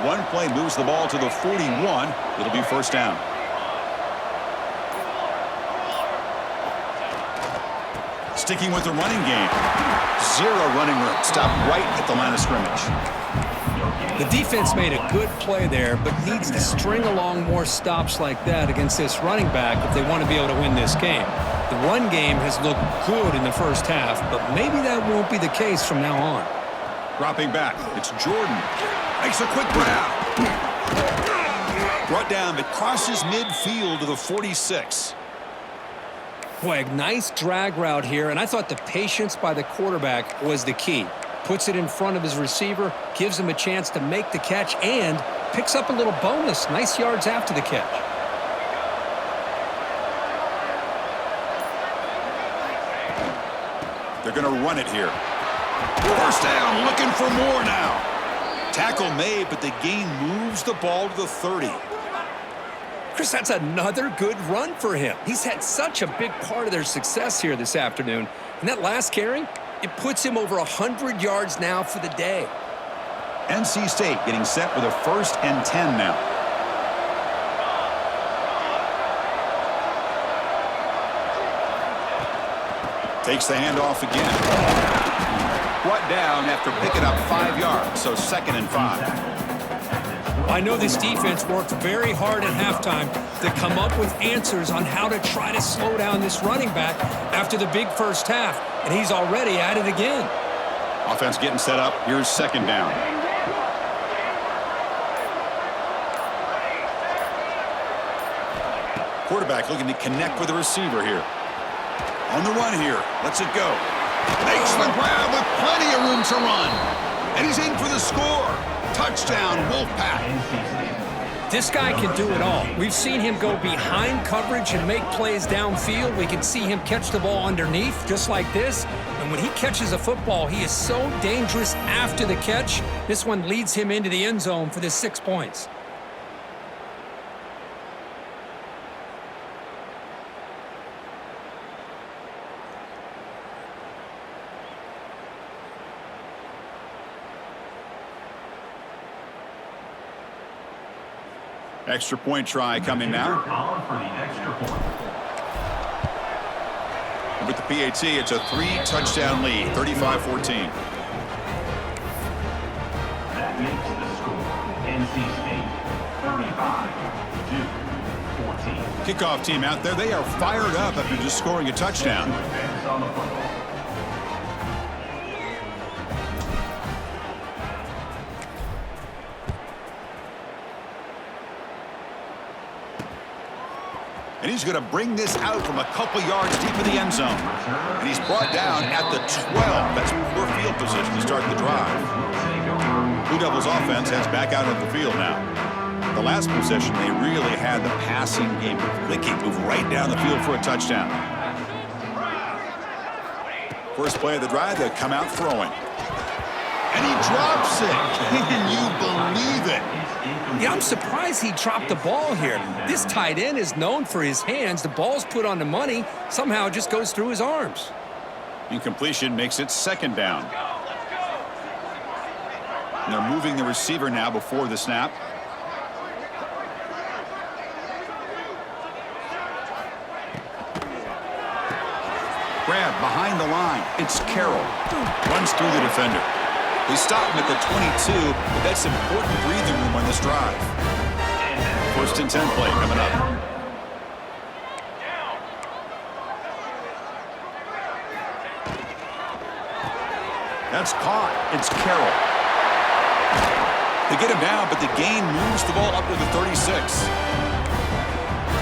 One play moves the ball to the 41. It'll be first down. Sticking with the running game. 0 running room. Stop right at the line of scrimmage. The defense made a good play there, but needs to string along more stops like that against this running back if they want to be able to win this game. The run game has looked good in the first half, but maybe that won't be the case from now on. Dropping back. It's Jordan. Makes a quick grab. Brought down, but crosses midfield to the 46. Boy, a nice drag route here, and I thought the patience by the quarterback was the key. Puts it in front of his receiver, gives him a chance to make the catch, and picks up a little bonus. Nice yards after the catch. They're going to run it here. First down, looking for more now. Tackle made, but the gain moves the ball to the 30. Chris, that's another good run for him. He's had such a big part of their success here this afternoon. And that last carry, it puts him over 100 yards now for the day. NC State getting set with a 1st and 10 now. Takes the handoff again. Brought down after picking up 5 yards, so 2nd and 5. I know this defense worked very hard at halftime to come up with answers on how to try to slow down this running back after the big first half, and he's already at it again. Offense getting set up. Here's 2nd down. Quarterback looking to connect with the receiver here. On the run here. Lets it go. Makes the grab with plenty of room to run. And he's in for the score. Touchdown, Wolfpack. This guy can do it all. We've seen him go behind coverage and make plays downfield. We can see him catch the ball underneath, just like this. And when he catches a football, he is so dangerous after the catch. This one leads him into the end zone for the 6 points. Extra point try coming now. With the PAT, it's a 3-touchdown lead, 35-14. That makes the score NC State 35-14. Kickoff team out there, they are fired up after just scoring a touchdown. And he's going to bring this out from a couple yards deep in the end zone. And he's brought down at the 12. That's poor field position to start the drive. Blue Devils offense heads back out of the field now. The last possession, they really had the passing game clicking, move right down the field for a touchdown. First play of the drive, they come out throwing. And he drops it. Can you believe it? Yeah, I'm surprised he dropped the ball here. This tight end is known for his hands. The ball's put on the money. Somehow it just goes through his arms. Incompletion makes it 2nd down. And they're moving the receiver now before the snap. Grab behind the line. It's Carroll. Runs through the defender. They stop him at the 22, but that's important breathing room on this drive. 1st and 10 play coming up. That's caught. It's Carroll. They get him down, but the gain moves the ball up to the 36.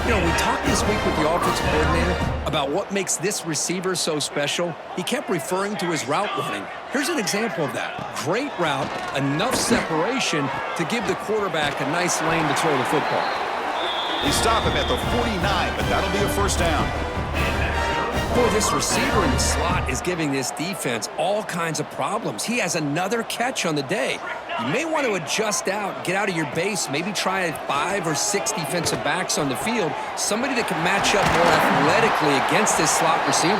You know, we talked this week with the offensive coordinator about what makes this receiver so special. He kept referring to his route running. Here's an example of that. Great route, enough separation to give the quarterback a nice lane to throw the football. They stop him at the 49, but that'll be a 1st down. Boy, this receiver in the slot is giving this defense all kinds of problems. He has another catch on the day. You may want to adjust out, get out of your base, maybe try 5 or 6 defensive backs on the field, somebody that can match up more athletically against this slot receiver.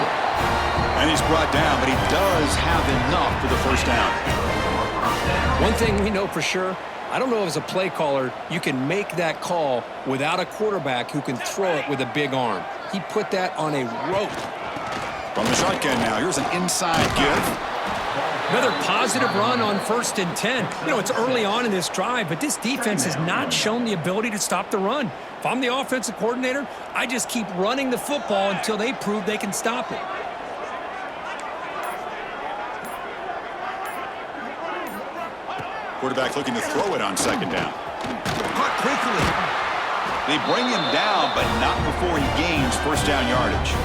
And he's brought down, but he does have enough for the 1st down. One thing we know for sure, I don't know if as a play caller you can make that call without a quarterback who can throw it with a big arm. He put that on a rope. From the shotgun now, here's an inside give. Another positive run on 1st and 10. You know, it's early on in this drive, but this defense has not shown the ability to stop the run. If I'm the offensive coordinator, I just keep running the football until they prove they can stop it. Quarterback looking to throw it on 2nd down. Caught quickly. They bring him down, but not before he gains 1st down yardage.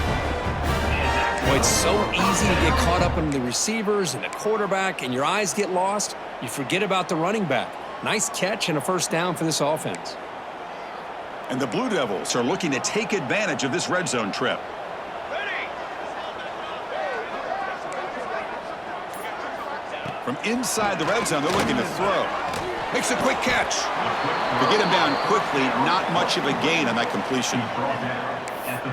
Boy, it's so easy to get caught up in the receivers and the quarterback, and your eyes get lost. You forget about the running back. Nice catch and a 1st down for this offense. And the Blue Devils are looking to take advantage of this red zone trip. From inside the red zone, they're looking to throw. Makes a quick catch. To get him down quickly, not much of a gain on that completion.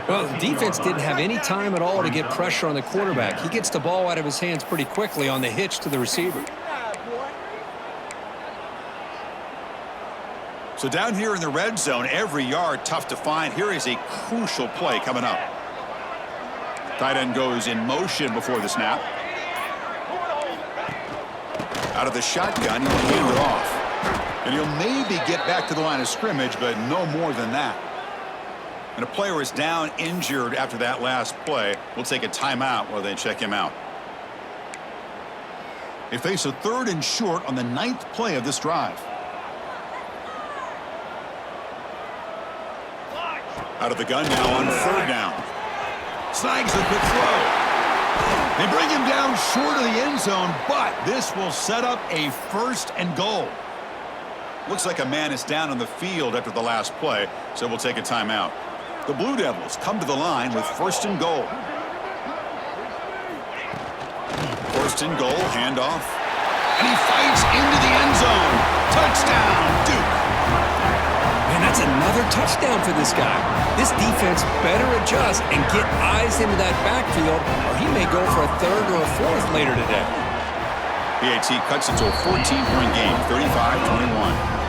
Well, the defense didn't have any time at all to get pressure on the quarterback. He gets the ball out of his hands pretty quickly on the hitch to the receiver. So down here in the red zone, every yard tough to find. Here is a crucial play coming up. Tight end goes in motion before the snap. Out of the shotgun, he'll hand it off. And he'll maybe get back to the line of scrimmage, but no more than that. And a player is down injured after that last play. We'll take a timeout while they check him out. They face a 3rd and short on the 9th play of this drive. Out of the gun now on 3rd down. Snags a quick throw. They bring him down short of the end zone, but this will set up a 1st and goal. Looks like a man is down on the field after the last play, so we'll take a timeout. The Blue Devils come to the line with 1st and goal. 1st and goal, handoff. And he fights into the end zone. Touchdown, Duke. Man, that's another touchdown for this guy. This defense better adjust and get eyes into that backfield, or he may go for a 3rd or a 4th later today. PAT cuts it to a 14-point game, 35-21.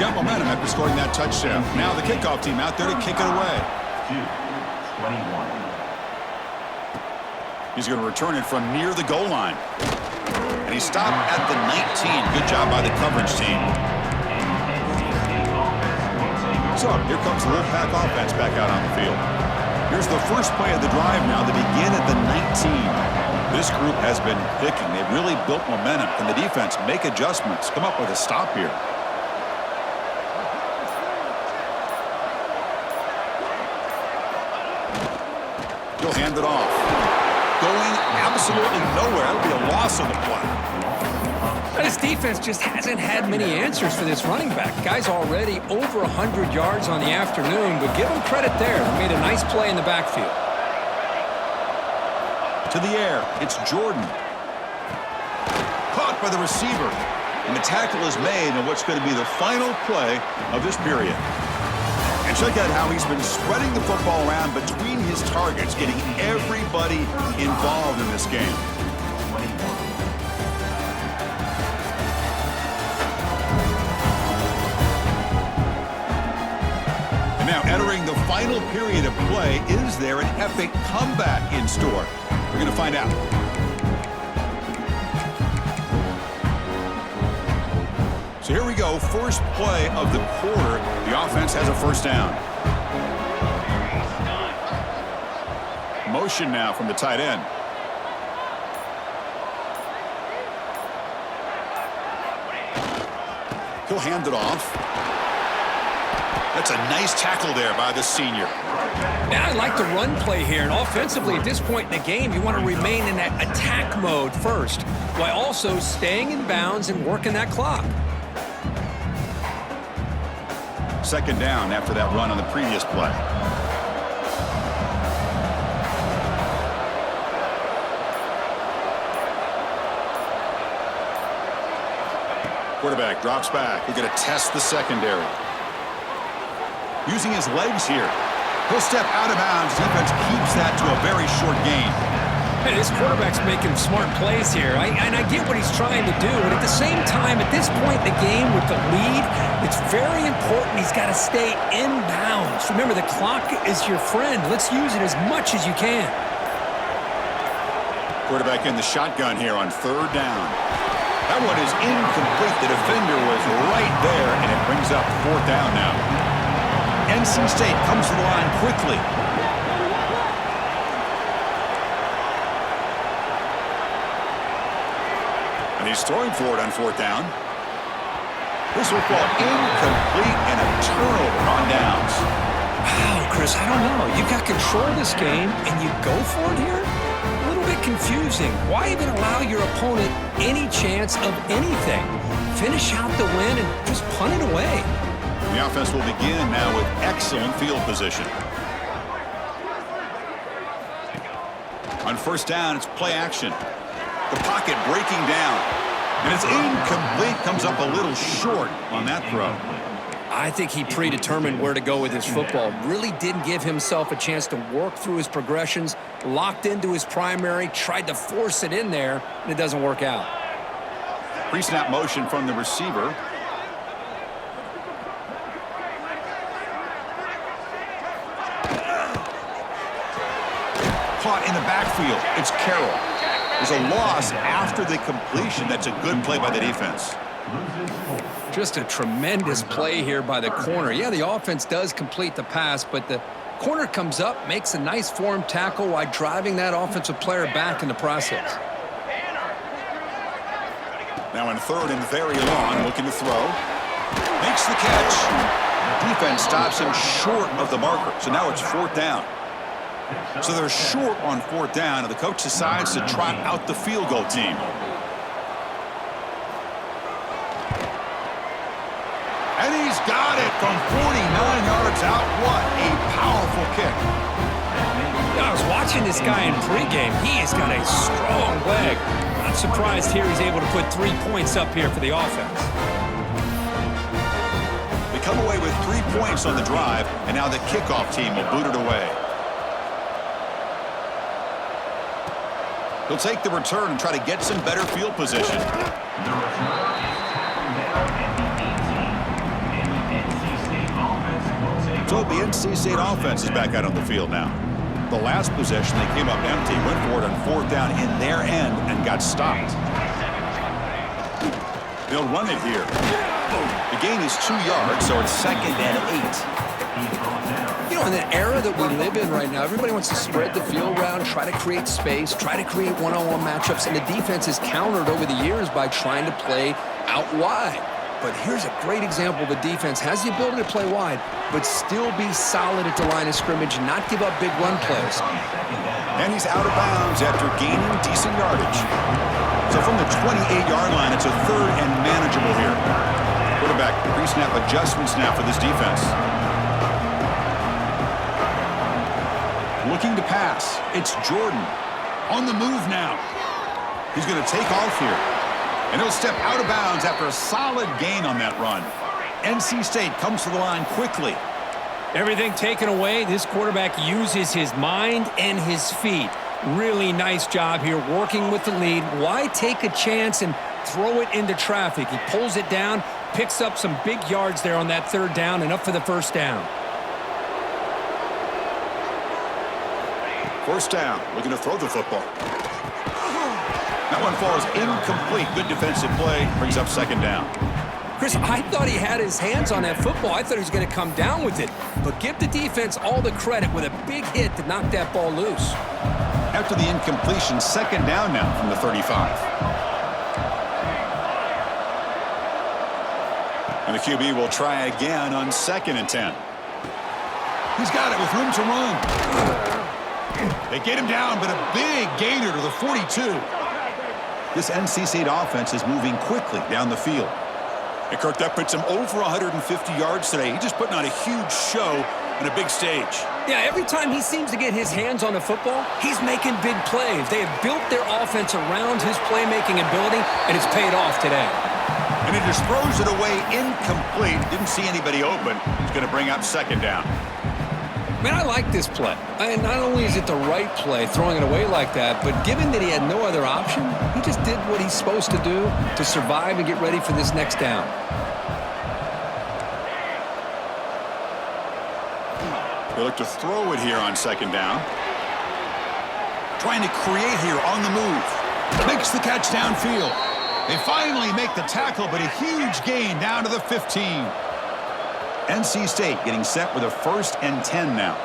Got momentum after scoring that touchdown. Now the kickoff team out there to kick it away. 21. He's going to return it from near the goal line. And he stopped at the 19. Good job by the coverage team. So here comes the Wolfpack offense back out on the field. Here's the first play of the drive now. They begin at the 19. This group has been clicking. They've really built momentum. Can the defense make adjustments? Come up with a stop here. He'll hand it off. Going absolutely nowhere. That'll be a loss of the play. This defense just hasn't had many answers for this running back. Guy's already over 100 yards on the afternoon, but give him credit there. He made a nice play in the backfield. To the air, it's Jordan. Caught by the receiver. And the tackle is made on what's going to be the final play of this period. And check out how he's been spreading the football around between his targets, getting everybody involved in this game. And now entering the final period of play, is there an epic comeback in store? We're going to find out. So here we go, first play of the quarter. The offense has a 1st down. Motion now from the tight end. He'll hand it off. That's a nice tackle there by the senior. Now I like the run play here, and offensively at this point in the game, you want to remain in that attack mode first, while also staying in bounds and working that clock. 2nd down after that run on the previous play. Quarterback drops back. He's going to test the secondary. Using his legs here. He'll step out of bounds. Defense keeps that to a very short gain. Hey, this quarterback's making smart plays here. And I get what he's trying to do, but at the same time, at this point in the game with the lead, it's very important he's got to stay in bounds. Remember, the clock is your friend. Let's use it as much as you can. Quarterback in the shotgun here on 3rd down. That one is incomplete. The defender was right there, and it brings up 4th down now. NC State comes to the line quickly. And he's throwing for it on 4th down. This will fall incomplete and a turnover on downs. Wow, Chris, I don't know. You've got control of this game, and you go for it here? A little bit confusing. Why even allow your opponent any chance of anything? Finish out the win and just punt it away. The offense will begin now with excellent field position. On 1st down, it's play action. The pocket breaking down. And it's incomplete. Comes up a little short on that throw. I think he predetermined where to go with his football. Really didn't give himself a chance to work through his progressions, locked into his primary, tried to force it in there, and it doesn't work out. Pre-snap motion from the receiver. Caught in the backfield. It's Carroll. There's a loss after the completion. That's a good play by the defense. Just a tremendous play here by the corner. Yeah, the offense does complete the pass, but the corner comes up, makes a nice form tackle while driving that offensive player back in the process. Now in third and very long, looking to throw. Makes the catch. Defense stops him short of the marker, so now it's fourth down. So they're short on fourth down, and the coach decides to trot out the field goal team. And he's got it from 49 yards out. What a powerful kick. I was watching this guy in pregame. He has got a strong leg. Not surprised here he's able to put 3 points up here for the offense. They come away with 3 points on the drive, and now the kickoff team will boot it away. He'll take the return and try to get some better field position. So the NC State offense is back out on the field now. The last possession, they came up empty, went for it on fourth down in their end and got stopped. They'll run it here. The gain is 2 yards, so it's second and 8. You know, in the era that we live in right now, everybody wants to spread the field around, try to create space, try to create one-on-one matchups, and the defense has countered over the years by trying to play out wide. But here's a great example. The defense has the ability to play wide, but still be solid at the line of scrimmage, not give up big run plays. And he's out of bounds after gaining decent yardage. So from the 28-yard line, it's a third and manageable here. Quarterback pre-snap adjustments now for this defense. Looking to pass. It's Jordan. On the move now. He's going to take off here. And he'll step out of bounds after a solid gain on that run. NC State comes to the line quickly. Everything taken away, this quarterback uses his mind and his feet. Really nice job here working with the lead. Why take a chance and throw it into traffic? He pulls it down, picks up some big yards there on that third down, and up for the first down. First down, looking to throw the football. That one falls incomplete. Good defensive play. Brings up second down. Chris, I thought he had his hands on that football. I thought he was going to come down with it. But give the defense all the credit with a big hit to knock that ball loose. After the incompletion, second down now from the 35. And the QB will try again on second and 10. He's got it with room to run. They get him down, but a big gainer to the 42. This NC State offense is moving quickly down the field. And Kirk, that puts him over 150 yards today. He's just putting on a huge show on a big stage. Yeah, every time he seems to get his hands on the football, he's making big plays. They have built their offense around his playmaking ability, and it's paid off today. And he just throws it away incomplete. Didn't see anybody open. He's going to bring up second down. Man, I like this play. And not only is it the right play, throwing it away like that, but given that he had no other option, he just did what he's supposed to do to survive and get ready for this next down. They look to throw it here on second down. Trying to create here on the move. Makes the catch downfield. They finally make the tackle, but a huge gain down to the 15. NC State getting set with a first and 10 now.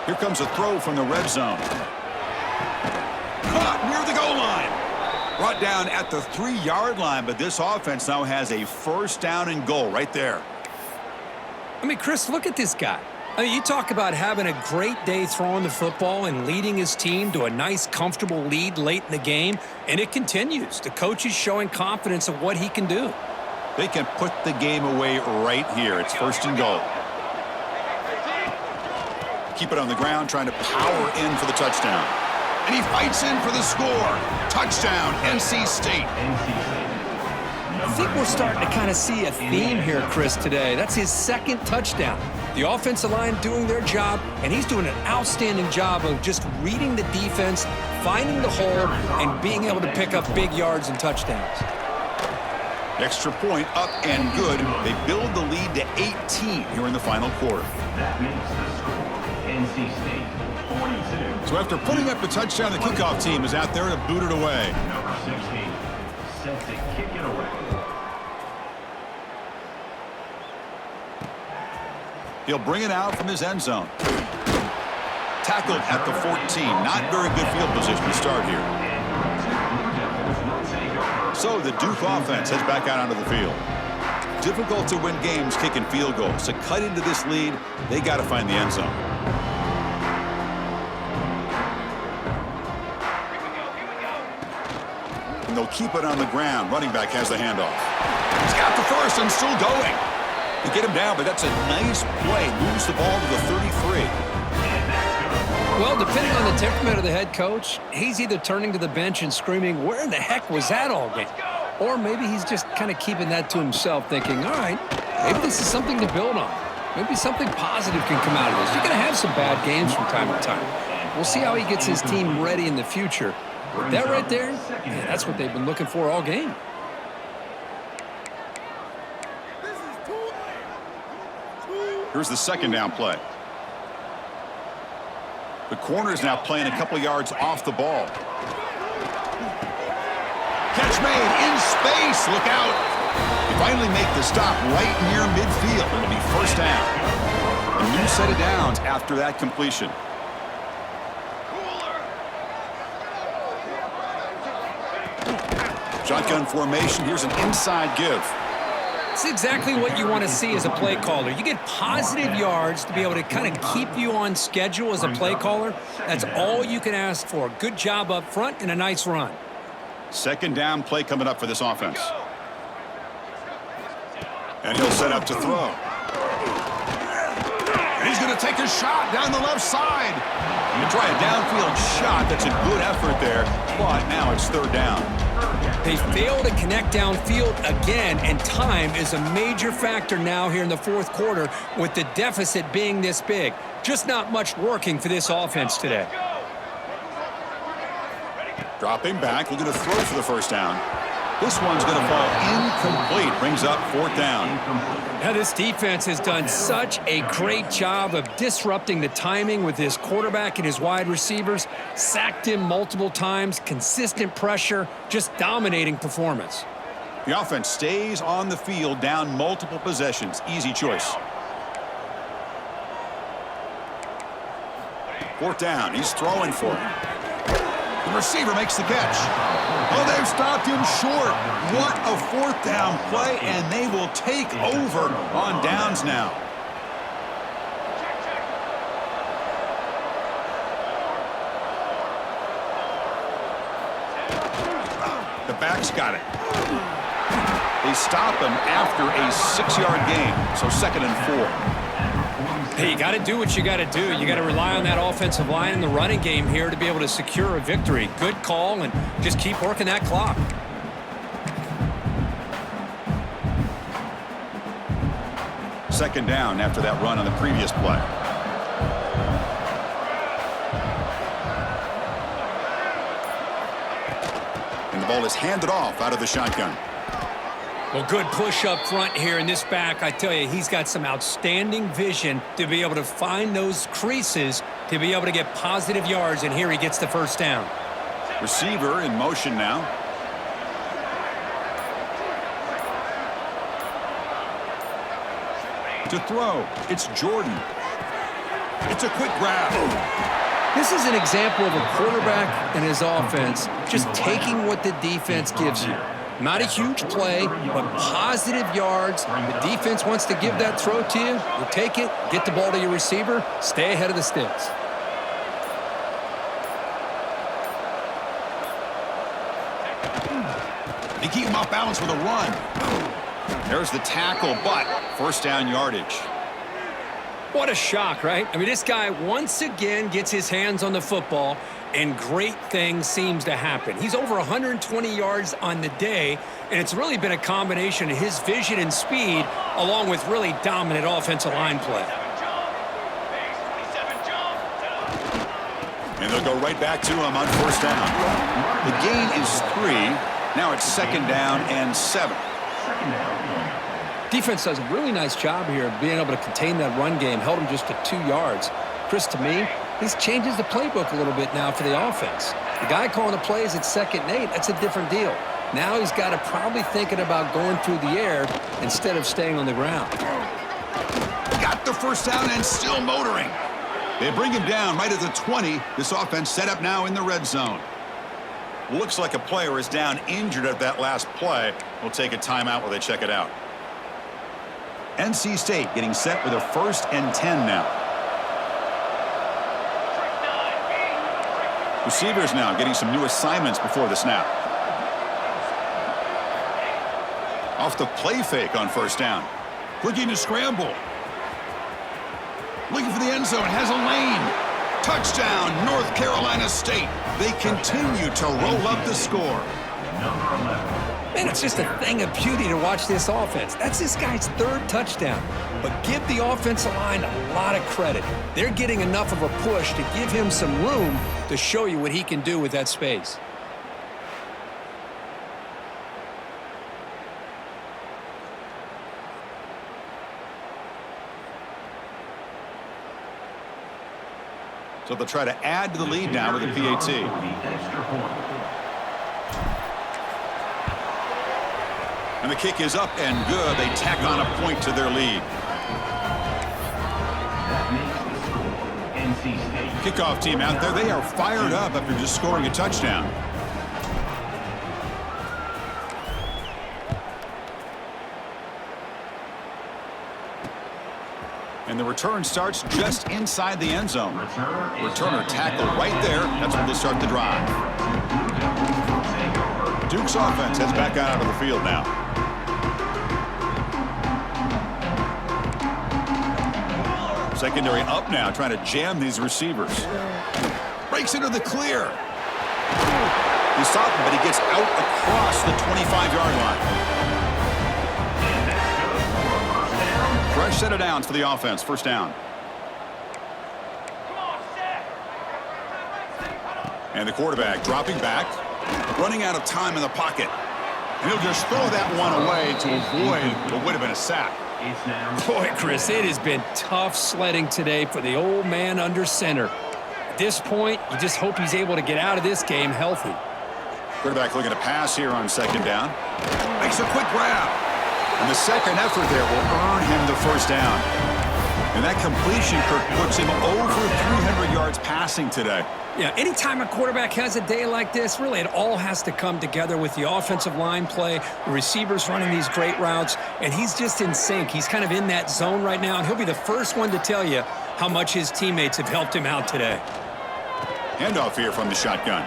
Here comes a throw from the red zone. Caught near the goal line. Brought down at the 3-yard line, but this offense now has a first down and goal right there. I mean, Chris, look at this guy. I mean, you talk about having a great day throwing the football and leading his team to a nice, comfortable lead late in the game, and it continues. The coach is showing confidence of what he can do. They can put the game away right here. It's 1st and goal. Keep it on the ground, trying to power in for the touchdown. And he fights in for the score. Touchdown, NC State. I think we're starting to kind of see a theme here, Chris, today. That's his 2nd touchdown. The offensive line doing their job, and he's doing an outstanding job of just reading the defense, finding the hole, and being able to pick up big yards and touchdowns. Extra point up and good. They build the lead to 18 here in the final quarter. That makes the score NC State 42. So after putting up the touchdown, the kickoff team is out there to boot it away. Number 16 set to kick it away. He'll bring it out from his end zone. Tackled at the 14. Not very good field position to start here. So the Duke offense heads back out onto the field. Difficult to win games kicking field goals. To cut into this lead, they got to find the end zone. And they'll keep it on the ground. Running back has the handoff. He's got the first and still going. They get him down, but that's a nice play. Moves the ball to the 33. Well, depending on the temperament of the head coach, he's either turning to the bench and screaming, where in the heck was that all game? Or maybe he's just kind of keeping that to himself, thinking, all right, maybe this is something to build on. Maybe something positive can come out of this. You're going to have some bad games from time to time. We'll see how he gets his team ready in the future. But that right there, yeah, that's what they've been looking for all game. Here's the 2nd down play. The corner is now playing a couple yards off the ball. Catch made in space. Look out. They finally make the stop right near midfield. It'll be 1st down. A new set of downs after that completion. Shotgun formation. Here's an inside give. It's exactly what you want to see as a play caller. You get positive yards to be able to kind of keep you on schedule as a play caller. That's all you can ask for. Good job up front and a nice run. 2nd down play coming up for this offense. And he'll set up to throw. And he's going to take a shot down the left side. And try a downfield shot. That's a good effort there. But now it's 3rd down. They fail to connect downfield again, and time is a major factor now here in the 4th quarter with the deficit being this big. Just not much working for this offense today. Dropping back, looking to throw for the 1st down. This one's going to fall incomplete. Brings up 4th down. Now this defense has done such a great job of disrupting the timing with his quarterback and his wide receivers. Sacked him multiple times, consistent pressure, just dominating performance. The offense stays on the field, down multiple possessions. Easy choice. 4th down, he's throwing for it. The receiver makes the catch. Oh, they've stopped him short. What a 4th down play, and they will take over on downs now. The back's got it. They stop him after a 6-yard gain, so 2nd and 4. Hey, you got to do what you got to do. You got to rely on that offensive line in the running game here to be able to secure a victory. Good call, and just keep working that clock. Second down after that run on the previous play. And the ball is handed off out of the shotgun. Well, good push up front here in this back. I tell you, he's got some outstanding vision to be able to find those creases to be able to get positive yards, and here he gets the 1st down. Receiver in motion now. To throw, it's Jordan. It's a quick grab. This is an example of a quarterback and his offense just taking what the defense gives you. Not a huge play, but positive yards. The defense wants to give that throw to you. You take it, get the ball to your receiver, stay ahead of the sticks. They keep him off balance with a run. There's the tackle, but first down yardage. What a shock, right? I mean, this guy once again gets his hands on the football, and great things seems to happen. He's over 120 yards on the day, and it's really been a combination of his vision and speed along with really dominant offensive line play. And they'll go right back to him on first down. The gain is 3. Now it's second down and 7. Defense does a really nice job here of being able to contain that run game, held him just to 2 yards. Chris, to me, this changes the playbook a little bit now for the offense. The guy calling the plays at 2nd and 8, that's a different deal. Now he's got to probably thinking about going through the air instead of staying on the ground. Got the first down and still motoring. They bring him down right at the 20. This offense set up now in the red zone. Looks like a player is down injured at that last play. We'll take a timeout while they check it out. NC State getting set with a 1st and 10 now. Receivers now getting some new assignments before the snap. Off the play fake on first down. Looking to scramble. Looking for the end zone. Has a lane. Touchdown, North Carolina State. They continue to roll up the score. Man, it's just a thing of beauty to watch this offense. That's this guy's 3rd touchdown. But give the offensive line a lot of credit. They're getting enough of a push to give him some room to show you what he can do with that space. So they'll try to add to the lead now with a PAT. And the kick is up and good. They tack on a point to their lead. Kickoff team out there. They are fired up after just scoring a touchdown. And the return starts just inside the end zone. Returner tackled right there. That's when they start the drive. Duke's offense heads back out of the field now. Secondary up now, trying to jam these receivers. Breaks into the clear. He stopped him, but he gets out across the 25-yard line. Fresh set of downs for the offense. First down. And the quarterback dropping back, running out of time in the pocket. And he'll just throw that one away to avoid what would have been a sack. Boy, Chris, it has been tough sledding today for the old man under center. At this point, you just hope he's able to get out of this game healthy. Quarterback looking to pass here on second down. Makes a quick grab. And the second effort there will earn him the first down. And that completion, Kirk, puts him over 300 yards passing today. Yeah, anytime a quarterback has a day like this, really it all has to come together with the offensive line play, the receivers running these great routes, and he's just in sync. He's kind of in that zone right now, and he'll be the first one to tell you how much his teammates have helped him out today. Handoff here from the shotgun.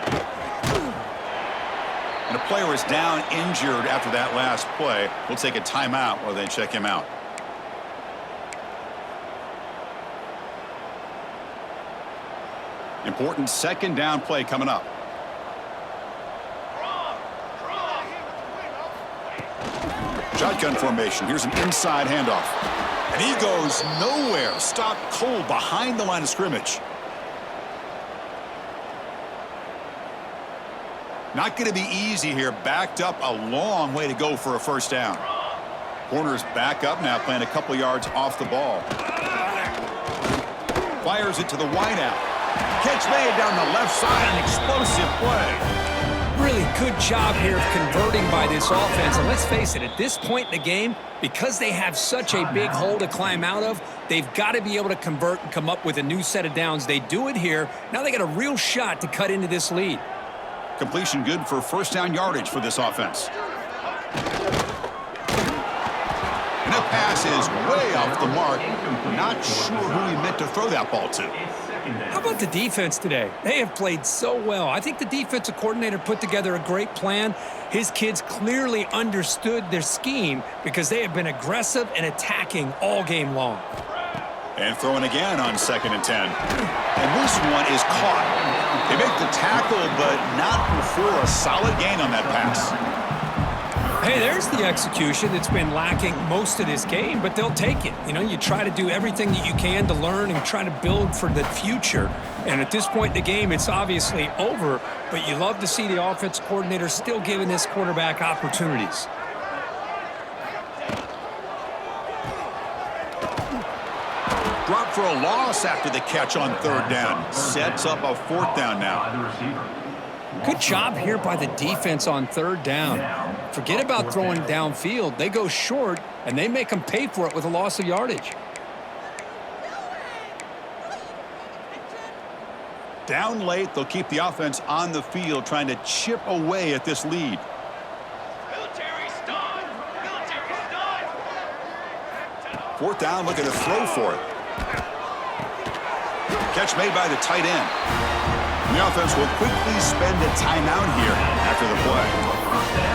And a player is down injured after that last play. We'll take a timeout while they check him out. Important second down play coming up. Shotgun formation. Here's an inside handoff. And he goes nowhere. Stopped cold behind the line of scrimmage. Not going to be easy here. Backed up a long way to go for a first down. Corner's back up now, playing a couple yards off the ball. Fires it to the wideout. Catch made down the left side. An explosive play. Really good job here of converting by this offense. And let's face it, at this point in the game, because they have such a big hole to climb out of, they've got to be able to convert and come up with a new set of downs. They do it here. Now they got a real shot to cut into this lead. Completion good for first down yardage for this offense. pass is way off the mark. Not sure who he meant to throw that ball to. How about the defense today? They have played so well. I think the defensive coordinator put together a great plan. His kids clearly understood their scheme because they have been aggressive and attacking all game long. And throwing again on 2nd and 10. And this one is caught. They make the tackle, but not before a solid gain on that pass. Hey, there's the execution that's been lacking most of this game, but they'll take it. You know, you try to do everything that you can to learn and try to build for the future. And at this point in the game, it's obviously over, but you love to see the offense coordinator still giving this quarterback opportunities. Drop for a loss after the catch on 3rd down. Sets up a 4th down now. Good job here by the defense on 3rd down. Forget about throwing downfield. They go short, and they make them pay for it with a loss of yardage. Down late, they'll keep the offense on the field, trying to chip away at this lead. Military stun! Military stun! 4th down, looking to throw for it. Catch made by the tight end. The offense will quickly spend a timeout here after the play.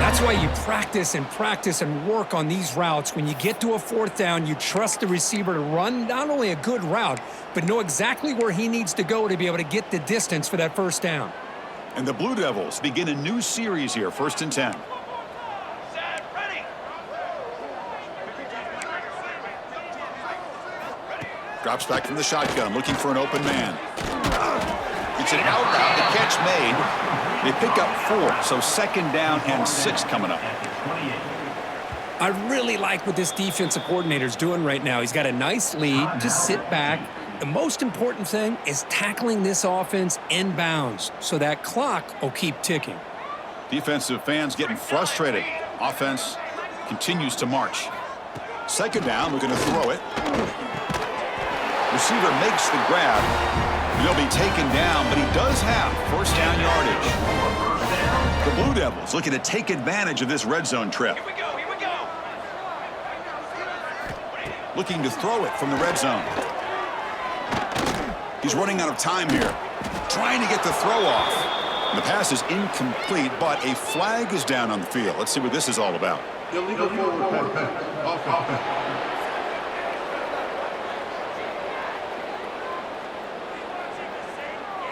That's why you practice and work on these routes. When you get to a 4th down, you trust the receiver to run not only a good route, but know exactly where he needs to go to be able to get the distance for that 1st down. And the Blue Devils begin a new series here, 1st and 10. Set, ready! Drops back from the shotgun, looking for an open man. It's an out route, the catch made. They pick up 4, so 2nd down and 6 coming up. I really like what this defensive coordinator is doing right now. He's got a nice lead. Just sit back. The most important thing is tackling this offense inbounds so that clock will keep ticking. Defensive fans getting frustrated. Offense continues to march. 2nd down, looking to throw it. Receiver makes the grab. He'll be taken down, but he does have 1st down yardage. The Blue Devils looking to take advantage of this red zone trip. Here we go, here we go! Looking to throw it from the red zone. He's running out of time here. Trying to get the throw off. The pass is incomplete, but a flag is down on the field. Let's see what this is all about. Illegal forward pass.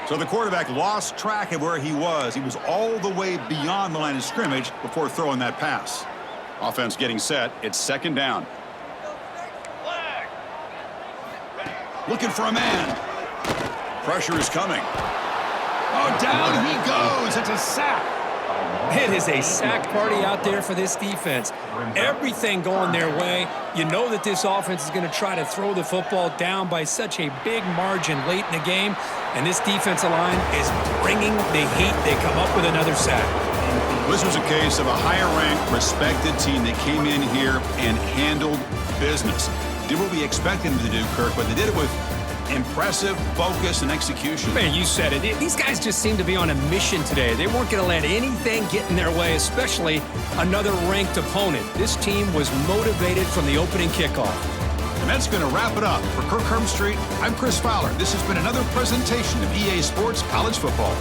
So the quarterback lost track of where he was. He was all the way beyond the line of scrimmage before throwing that pass. Offense getting set. It's 2nd down. Flag! Looking for a man. Pressure is coming. Oh, down he goes. It's a sack. It is a sack party out there for this defense. Everything going their way. You know that this offense is going to try to throw the football down by such a big margin late in the game. And this defensive line is bringing the heat. They come up with another sack. This was a case of a higher-ranked, respected team that came in here and handled business. Did what we expected them to do, Kirk, but they did it with impressive focus and execution. Man, you said it. These guys just seem to be on a mission today. They weren't going to let anything get in their way, especially another ranked opponent. This team was motivated from the opening kickoff. And that's going to wrap it up. For Kirk Street, I'm Chris Fowler. This has been another presentation of EA Sports College Football.